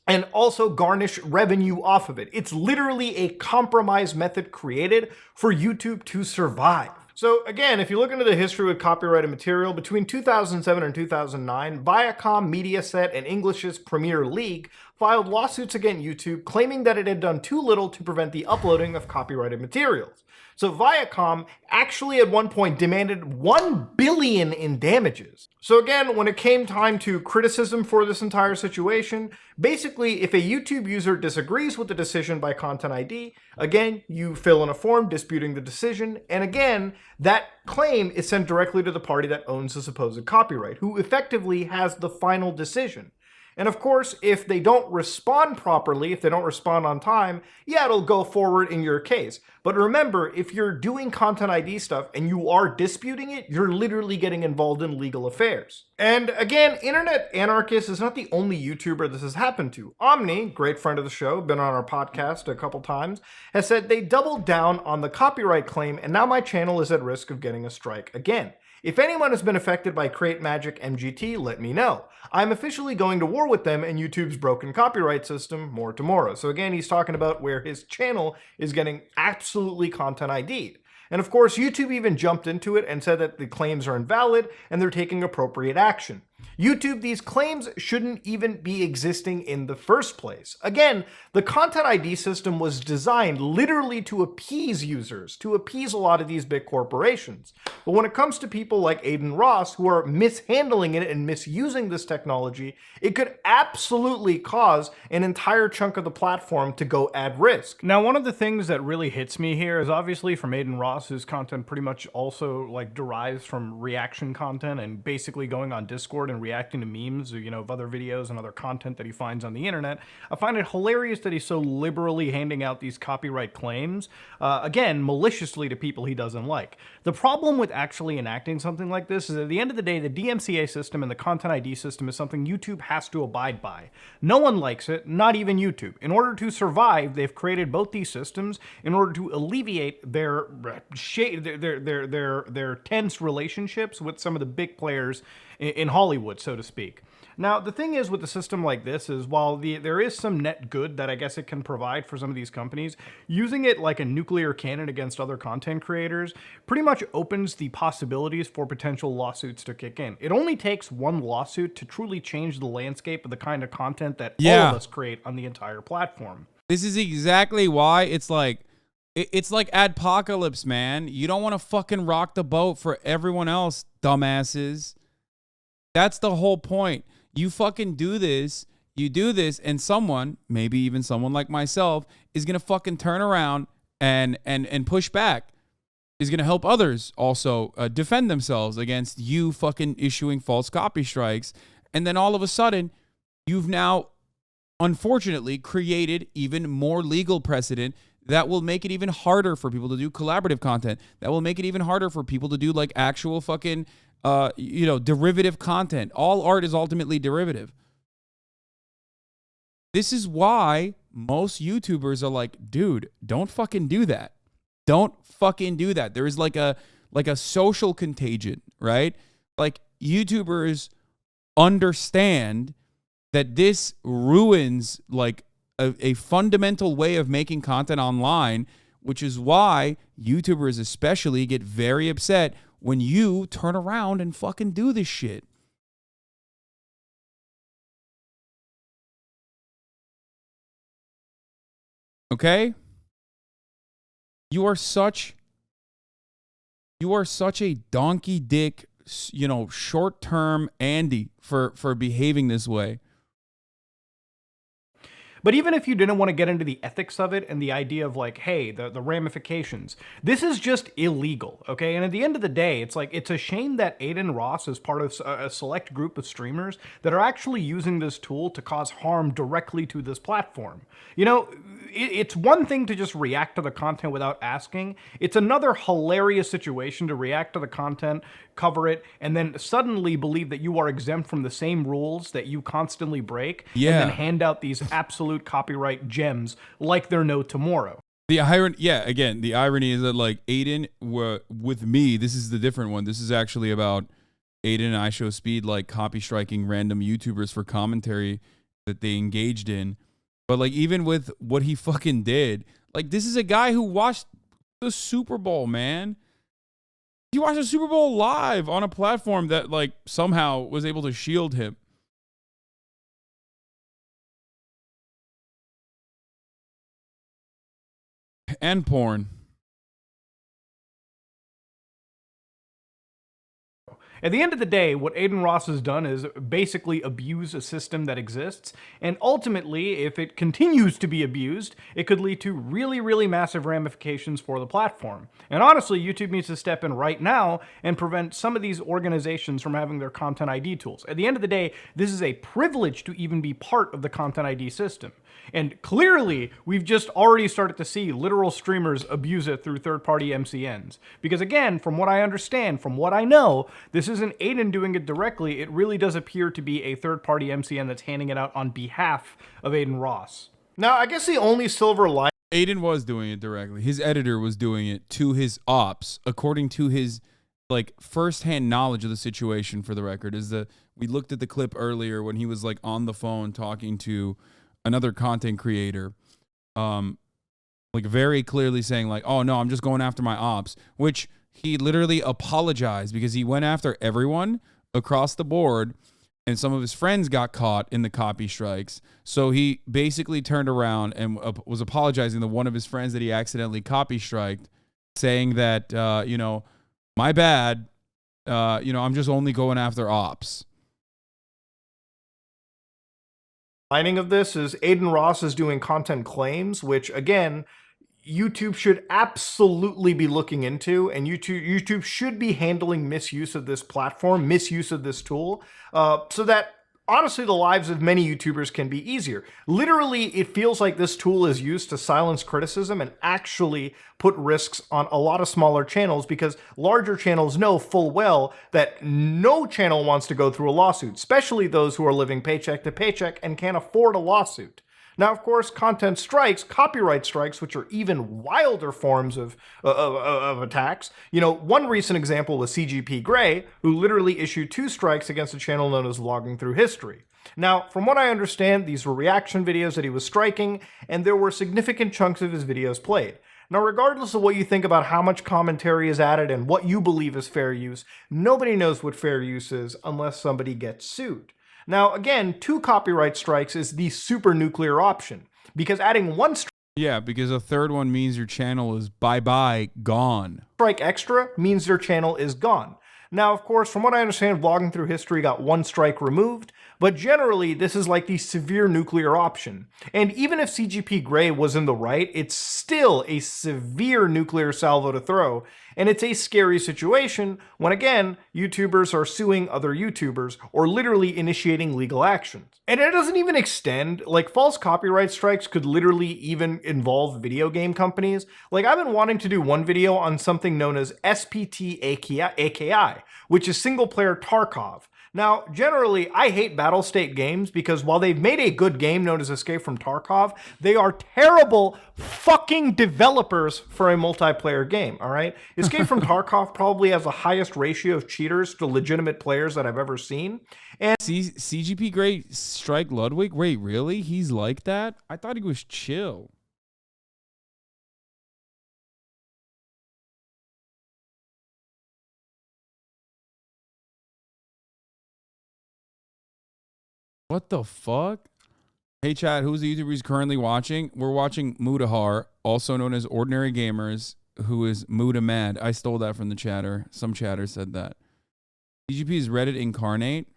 and also garnish revenue off of it. It's literally a compromise method created for YouTube to survive. So again, if you look into the history with copyrighted material, between 2007 and 2009, Viacom, Mediaset, and English's Premier League filed lawsuits against YouTube claiming that it had done too little to prevent the uploading of copyrighted materials. So Viacom actually at one point demanded $1 billion in damages. So again, when it came time to criticism for this entire situation, basically if a YouTube user disagrees with the decision by Content ID, again, you fill in a form disputing the decision, and again, that claim is sent directly to the party that owns the supposed copyright, who effectively has the final decision. And of course, if they don't respond properly, if they don't respond on time, yeah, it'll go forward in your case. But remember, if you're doing Content ID stuff and you are disputing it, you're literally getting involved in legal affairs. And again, Internet Anarchist is not the only YouTuber this has happened to. Omni, great friend of the show, been on our podcast a couple times, has said they doubled down on the copyright claim and now my channel is at risk of getting a strike again. If anyone has been affected by Create Magic MGT, let me know. I'm officially going to war with them and YouTube's broken copyright system more tomorrow. So again, he's talking about where his channel is getting absolutely content ID'd. And of course, YouTube even jumped into it and said that the claims are invalid and they're taking appropriate action. YouTube, these claims shouldn't even be existing in the first place. Again, the Content ID system was designed literally to appease users, to appease a lot of these big corporations. But when it comes to people like Adin Ross, who are mishandling it and misusing this technology, it could absolutely cause an entire chunk of the platform to go at risk. Now, one of the things that really hits me here is obviously from Adin Ross, whose content pretty much also like derives from reaction content and basically going on Discord and reacting to memes, you know, of other videos and other content that he finds on the internet. I find it hilarious that he's so liberally handing out these copyright claims, again, maliciously to people he doesn't like. The problem with actually enacting something like this is at the end of the day, the DMCA system and the Content ID system is something YouTube has to abide by. No one likes it, not even YouTube. In order to survive, they've created both these systems in order to alleviate their tense relationships with some of the big players in Hollywood, so to speak. Now, the thing is with a system like this is while there is some net good that I guess it can provide for some of these companies, using it like a nuclear cannon against other content creators pretty much opens the possibilities for potential lawsuits to kick in. It only takes one lawsuit to truly change the landscape of the kind of content that all of us create on the entire platform. This is exactly why it's like adpocalypse, man. You don't want to fucking rock the boat for everyone else, dumbasses. That's the whole point. You fucking do this, and someone, maybe even someone like myself, is gonna fucking turn around and push back. Is gonna help others also defend themselves against you fucking issuing false copy strikes. And then all of a sudden, you've now, unfortunately, created even more legal precedent that will make it even harder for people to do collaborative content. That will make it even harder for people to do like actual fucking derivative content. All art is ultimately derivative. This is why most YouTubers are like, dude, don't fucking do that. Don't fucking do that. There is like a social contagion, right? Like YouTubers understand that this ruins like a fundamental way of making content online, which is why YouTubers especially get very upset when you turn around and fucking do this shit. Okay? You are such a donkey dick, short-term Andy for behaving this way. But even if you didn't want to get into the ethics of it and the idea of like, hey, the ramifications, this is just illegal, okay? And at the end of the day, it's like, it's a shame that Adin Ross is part of a select group of streamers that are actually using this tool to cause harm directly to this platform. You know, it's one thing to just react to the content without asking. It's another hilarious situation to react to the content, cover it, and then suddenly believe that you are exempt from the same rules that you constantly break, and then hand out these absolute copyright gems like they're no tomorrow. The irony is that like Adin with me, this is the different one. This is actually about Adin and IShowSpeed like copy striking random YouTubers for commentary that they engaged in. But like even with what he fucking did, like this is a guy who watched the Super Bowl, man. He watched the Super Bowl live on a platform that like somehow was able to shield him. And porn. At the end of the day, what Adin Ross has done is basically abuse a system that exists, and ultimately, if it continues to be abused, it could lead to really, really massive ramifications for the platform. And honestly, YouTube needs to step in right now and prevent some of these organizations from having their Content ID tools. At the end of the day, this is a privilege to even be part of the Content ID system. And clearly, we've just already started to see literal streamers abuse it through third-party MCNs. Because again, from what I understand, from what I know, this isn't Adin doing it directly. It really does appear to be a third-party MCN that's handing it out on behalf of Adin Ross. Now, I guess the only silver lining... Adin was doing it directly. His editor was doing it to his ops, according to his like firsthand knowledge of the situation. For the record, is that we looked at the clip earlier when he was like on the phone talking to another content creator, like very clearly saying like, "Oh no, I'm just going after my ops," which he literally apologized because he went after everyone across the board. And some of his friends got caught in the copy strikes. So he basically turned around and was apologizing to one of his friends that he accidentally copy striked, saying that, my bad. I'm just only going after ops. Lining of this is Aiden Ross is doing content claims, which again, YouTube should absolutely be looking into, and YouTube should be handling misuse of this platform, misuse of this tool, so that honestly the lives of many YouTubers can be easier. Literally, it feels like this tool is used to silence criticism and actually put risks on a lot of smaller channels, because larger channels know full well that no channel wants to go through a lawsuit, especially those who are living paycheck to paycheck and can't afford a lawsuit. Now, of course, content strikes, copyright strikes, which are even wilder forms of attacks. One recent example was CGP Grey, who literally issued 2 strikes against a channel known as Vlogging Through History. Now, from what I understand, these were reaction videos that he was striking, and there were significant chunks of his videos played. Now, regardless of what you think about how much commentary is added and what you believe is fair use, nobody knows what fair use is unless somebody gets sued. Now, again, 2 copyright strikes is the super nuclear option, because adding 1 Yeah, because a third one means your channel is bye-bye, gone. strike extra means your channel is gone. Now, of course, from what I understand, Vlogging Through History got 1 strike removed, but generally, this is like the severe nuclear option. And even if CGP Grey was in the right, it's still a severe nuclear salvo to throw, and it's a scary situation when, again, YouTubers are suing other YouTubers or literally initiating legal actions. And it doesn't even extend, like false copyright strikes could literally even involve video game companies. Like I've been wanting to do one video on something known as SPT AKI, which is single player Tarkov. Now, generally, I hate Battlestate games because while they've made a good game known as Escape from Tarkov, they are terrible fucking developers for a multiplayer game, all right? Escape from Tarkov probably has the highest ratio of cheaters to legitimate players that I've ever seen. And CGP Grey strike Ludwig? Wait, really? He's like that? I thought he was chill. What the fuck? Hey, chat, who's the YouTuber who's currently watching? We're watching Mudahar, also known as Ordinary Gamers, who is Muda Mad. I stole that from the chatter. Some chatter said that. CGP is Reddit incarnate.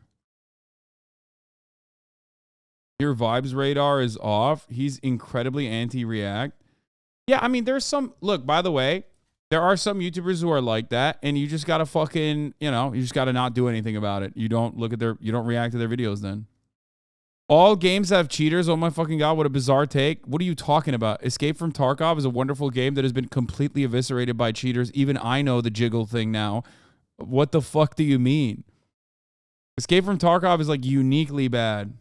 Your vibes radar is off. He's incredibly anti-react. Yeah, I mean, there's some... Look, by the way, there are some YouTubers who are like that, and you just gotta fucking, you just gotta not do anything about it. You don't look at you don't react to their videos then. All games have cheaters. Oh my fucking god, what a bizarre take. What are you talking about? Escape from Tarkov is a wonderful game that has been completely eviscerated by cheaters. Even I know the jiggle thing now. What the fuck do you mean? Escape from Tarkov is like uniquely bad.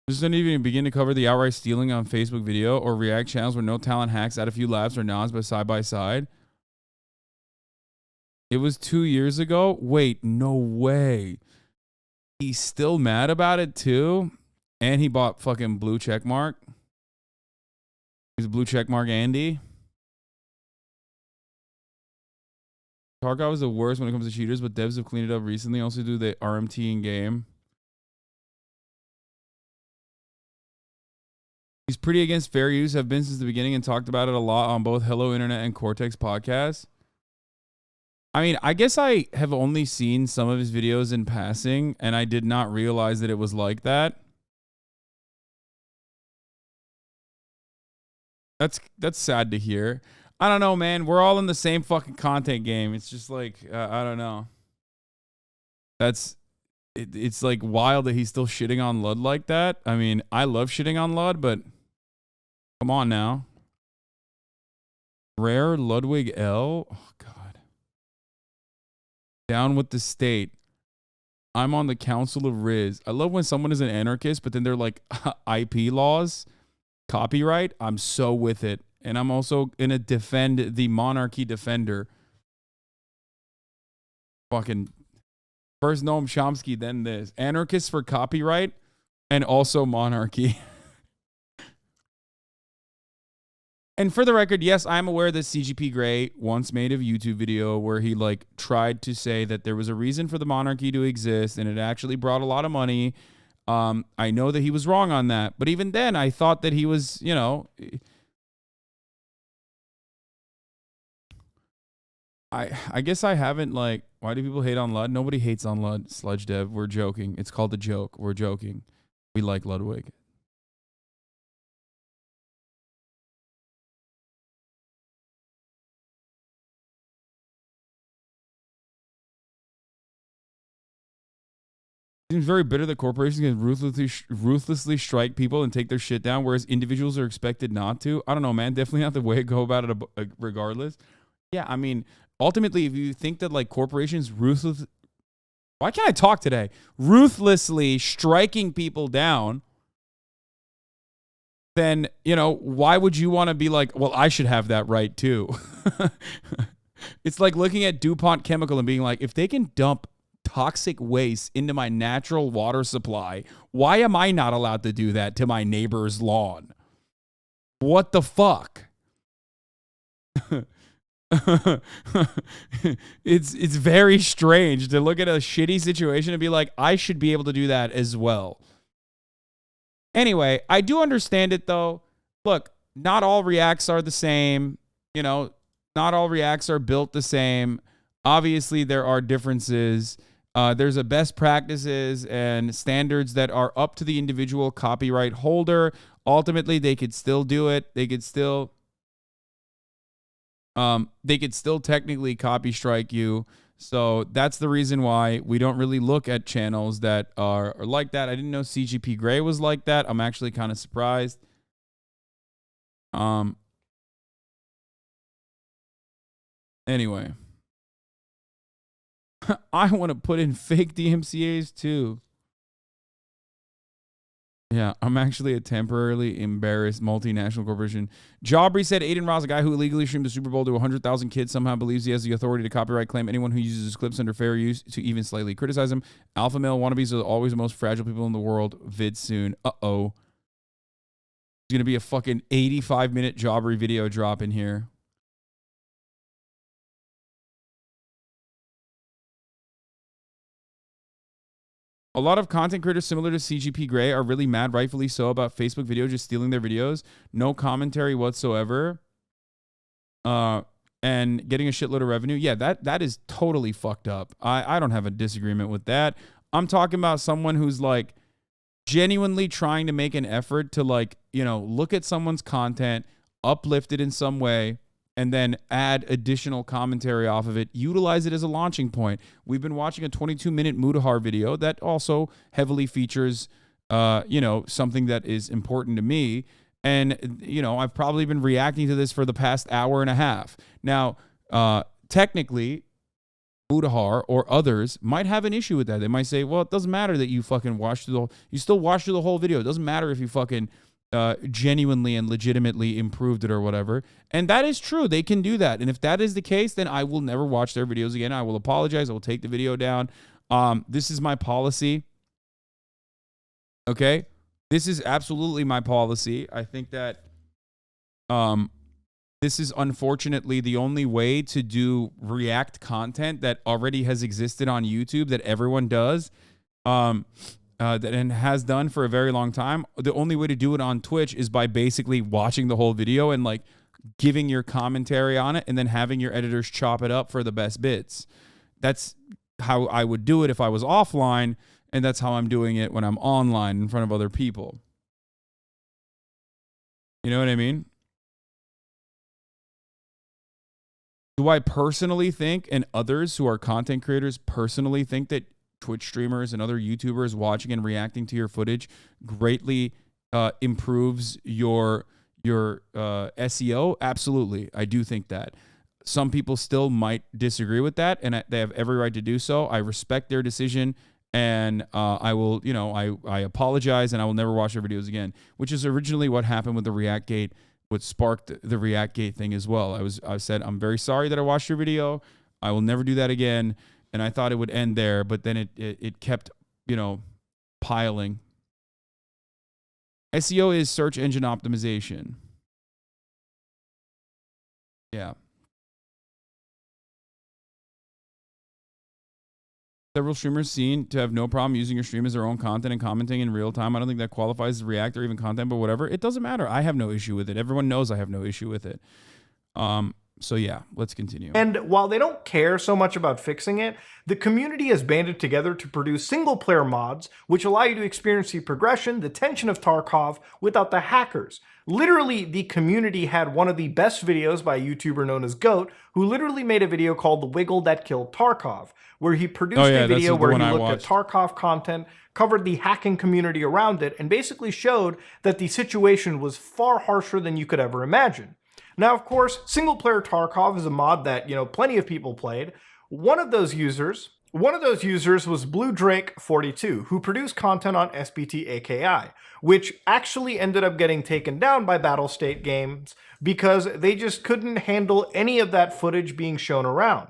This doesn't even begin to cover the outright stealing on Facebook video or React channels where no talent hacks out a few laps or nods but side by side. It was 2 years ago. Wait, no way. He's still mad about it too? And he bought fucking blue checkmark. He's blue checkmark Andy. Tarkov is the worst when it comes to cheaters, but devs have cleaned it up recently. Also do the RMT in game. He's pretty against fair use, have been since the beginning and talked about it a lot on both Hello Internet and Cortex podcasts. I mean, I guess I have only seen some of his videos in passing, and I did not realize that it was like that. That's sad to hear. I don't know, man. We're all in the same fucking content game. It's just like, I don't know. It's like wild that he's still shitting on Lud like that. I mean, I love shitting on Lud, but come on now. Rare Ludwig L. Oh, God. Down with the state. I'm on the Council of Riz. I love when someone is an anarchist, but then they're like IP laws, copyright. I'm so with it. And I'm also going to defend the monarchy defender. Fucking first Noam Chomsky, then this. Anarchists for copyright and also monarchy. And for the record, yes, I'm aware that CGP Grey once made a YouTube video where he like tried to say that there was a reason for the monarchy to exist and it actually brought a lot of money. I know that he was wrong on that, but even then I thought that he was, you know, I guess I haven't like, why do people hate on Lud? Nobody hates on Lud, Sludge Dev. We're joking. It's called a joke. We're joking. We like Ludwig. Seems very bitter that corporations can ruthlessly strike people and take their shit down, whereas individuals are expected not to. I don't know, man. Definitely not the way to go about it regardless. Yeah, I mean, ultimately, if you think that like corporations why can't I talk today? Ruthlessly striking people down, then, you know, why would you want to be like, well, I should have that right too? It's like looking at DuPont Chemical and being like, if they can dump toxic waste into my natural water supply, why am I not allowed to do that to my neighbor's lawn? What the fuck? It's very strange to look at a shitty situation and be like, I should be able to do that as well. Anyway, I do understand it though. Look, not all reacts are the same. You know, not all reacts are built the same. Obviously, there are differences. There's a best practices and standards that are up to the individual copyright holder. Ultimately, they could still do it. They could still technically copy strike you. So that's the reason why we don't really look at channels that are like that. I didn't know CGP Grey was like that. I'm actually kind of surprised. Anyway. I want to put in fake DMCAs too. Yeah, I'm actually a temporarily embarrassed multinational corporation. Jobry said Aiden Ross, a guy who illegally streamed the Super Bowl to 100,000 kids, somehow believes he has the authority to copyright claim anyone who uses his clips under fair use to even slightly criticize him. Alpha male wannabes are always the most fragile people in the world. Vid soon. Uh-oh. There's going to be a fucking 85-minute Jobry video drop in here. A lot of content creators similar to CGP Grey are really mad, rightfully so, about Facebook video just stealing their videos. No commentary whatsoever. And getting a shitload of revenue. Yeah, that is totally fucked up. I don't have a disagreement with that. I'm talking about someone who's like genuinely trying to make an effort to like, you know, look at someone's content, uplift it in some way, and then add additional commentary off of it, utilize it as a launching point. We've been watching a 22-minute Mutahar video that also heavily features, you know, something that is important to me. And, you know, I've probably been reacting to this for the past hour and a half. Now, technically, Mutahar or others might have an issue with that. They might say, well, it doesn't matter that you fucking watched through the whole, you still watched through the whole video. It doesn't matter if you fucking genuinely and legitimately improved it or whatever. And that is true. They can do that. And if that is the case, then I will never watch their videos again. I will apologize. I will take the video down. This is my policy. Okay? This is absolutely my policy. I think that this is unfortunately the only way to do React content that already has existed on YouTube that everyone does. That and has done for a very long time. The only way to do it on Twitch is by basically watching the whole video and like giving your commentary on it and then having your editors chop it up for the best bits. That's how I would do it if I was offline, and that's how I'm doing it when I'm online in front of other people. You know what I mean? Do I personally think, and others who are content creators personally think, that Twitch streamers and other YouTubers watching and reacting to your footage greatly improves your SEO? Absolutely. I do think that. Some people still might disagree with that, and they have every right to do so. I respect their decision, and I will, you know, I apologize, and I will never watch their videos again, which is originally what happened with the ReactGate, what sparked the ReactGate thing as well. I said, I'm very sorry that I watched your video. I will never do that again. And I thought it would end there, but then it kept, you know, piling. SEO is search engine optimization. Yeah. Several streamers seem to have no problem using your stream as their own content and commenting in real time. I don't think that qualifies as React or even content, but whatever. It doesn't matter. I have no issue with it. Everyone knows I have no issue with it. So yeah, let's continue. And while they don't care so much about fixing it, the community has banded together to produce single-player mods which allow you to experience the progression, the tension of Tarkov without the hackers. Literally, the community had one of the best videos by a YouTuber known as Goat, who literally made a video called The Wiggle That Killed Tarkov, where he produced a video where he looked at Tarkov content, covered the hacking community around it, and basically showed that the situation was far harsher than you could ever imagine. Now, of course, single-player Tarkov is a mod that, you know, plenty of people played. One of those users was Blue Drake 42, who produced content on SBT AKI, which actually ended up getting taken down by Battlestate Games because they just couldn't handle any of that footage being shown around.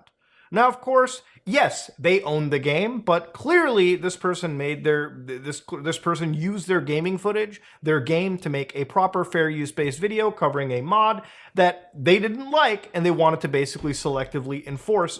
Now, of course, yes, they own the game, but clearly this person made this person used their gaming footage, their game, to make a proper fair use-based video covering a mod that they didn't like, and they wanted to basically selectively enforce,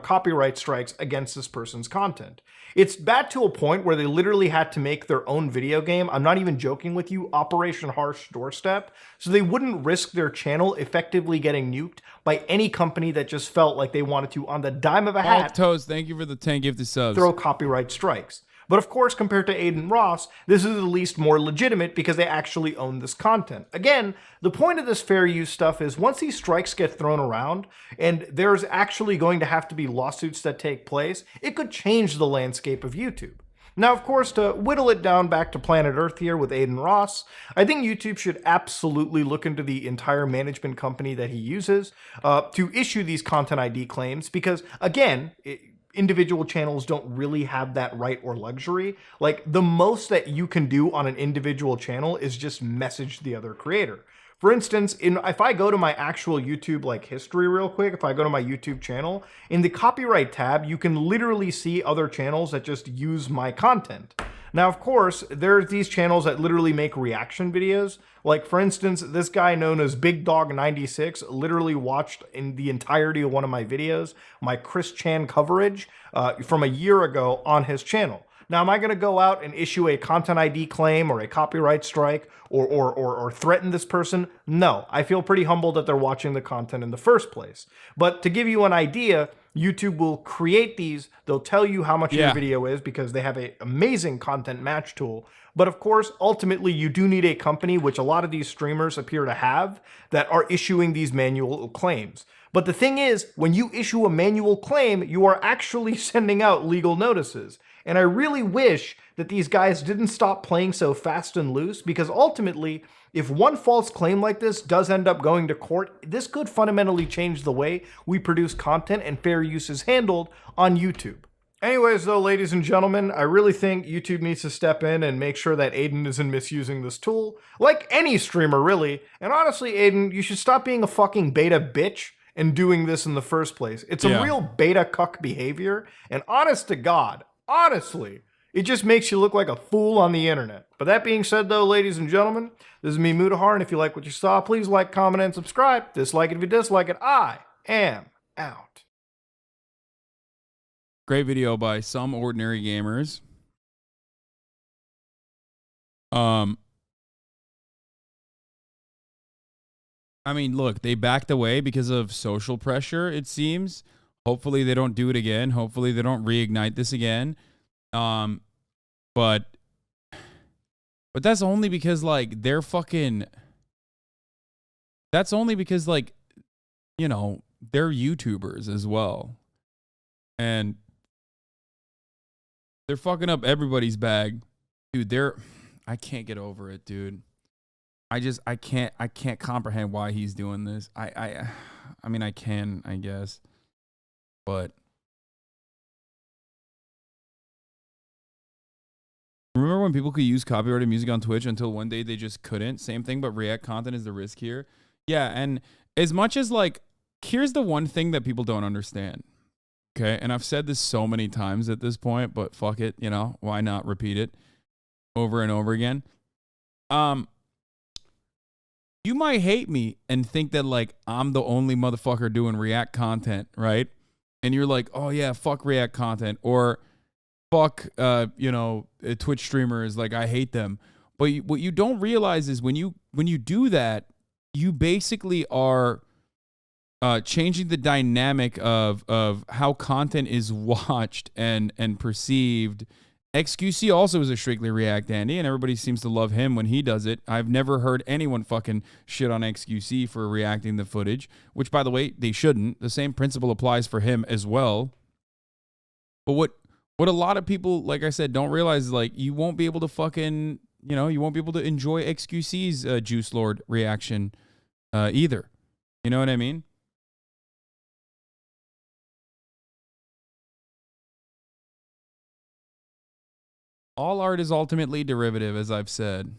copyright strikes against this person's content. It's bad to a point where they literally had to make their own video game. I'm not even joking with you, Operation Harsh Doorstep, so they wouldn't risk their channel effectively getting nuked by any company that just felt like they wanted to, on the dime of a hat, Toast, thank you for the 10 gifted subs. Throw copyright strikes. But of course, compared to Aiden Ross, this is at least more legitimate because they actually own this content. Again, the point of this fair use stuff is once these strikes get thrown around and there's actually going to have to be lawsuits that take place, it could change the landscape of YouTube. Now, of course, to whittle it down back to Planet Earth here with Aiden Ross, I think YouTube should absolutely look into the entire management company that he uses to issue these content ID claims because, again, individual channels don't really have that right or luxury. Like, the most that you can do on an individual channel is just message the other creator. For instance, if I go to my actual YouTube history real quick, if I go to my YouTube channel, in the copyright tab, you can literally see other channels that just use my content. Now, of course, there's these channels that literally make reaction videos. Like, for instance, this guy known as Big Dog 96 literally watched in the entirety of one of my videos, my Chris Chan coverage from a year ago on his channel. Now, am I going to go out and issue a content ID claim or a copyright strike or threaten this person? No, I feel pretty humbled that they're watching the content in the first place. But to give you an idea, YouTube will create these. They'll tell you how much your video is because they have an amazing content match tool. But of course, ultimately, you do need a company, which a lot of these streamers appear to have, that are issuing these manual claims. But the thing is, when you issue a manual claim, you are actually sending out legal notices. And I really wish that these guys didn't stop playing so fast and loose, because ultimately, if one false claim like this does end up going to court, this could fundamentally change the way we produce content and fair use is handled on YouTube. Anyways, though, ladies and gentlemen, I really think YouTube needs to step in and make sure that Aiden isn't misusing this tool, like any streamer, really. And honestly, Aiden, you should stop being a fucking beta bitch and doing this in the first place. It's a real beta cuck behavior, and honest to God, honestly, it just makes you look like a fool on the internet. But that being said, though, ladies and gentlemen, this is me, Mutahar, and if you like what you saw, please like, comment, and subscribe. Dislike it if you dislike it. I am out. Great video by Some Ordinary Gamers. I mean, look, they backed away because of social pressure, it seems. Hopefully they don't do it again. Hopefully they don't reignite this again. But that's only because, like, they're fucking... That's only because, like, you know, they're YouTubers as well. And they're fucking up everybody's bag. Dude, I can't get over it, dude. I can't comprehend why he's doing this. I mean, I can, I guess. But remember when people could use copyrighted music on Twitch until one day they just couldn't? Same thing, but React content is the risk here. Yeah, and as much as like, here's the one thing that people don't understand. Okay, and I've said this so many times at this point, but fuck it, you know, why not repeat it over and over again? You might hate me and think that like I'm the only motherfucker doing React content, right? And you're like, oh yeah, fuck React content, or fuck, Twitch streamers, like I hate them. But what you don't realize is when you do that, you basically are changing the dynamic of how content is watched and perceived. XQC also is a strictly React Andy, and everybody seems to love him when he does it. I've never heard anyone fucking shit on XQC for reacting the footage, which, by the way, they shouldn't. The same principle applies for him as well. But what a lot of people, like I said, don't realize is like you won't be able to fucking, you won't be able to enjoy XQC's Juice Lord reaction either. You know what I mean? All art is ultimately derivative, as I've said.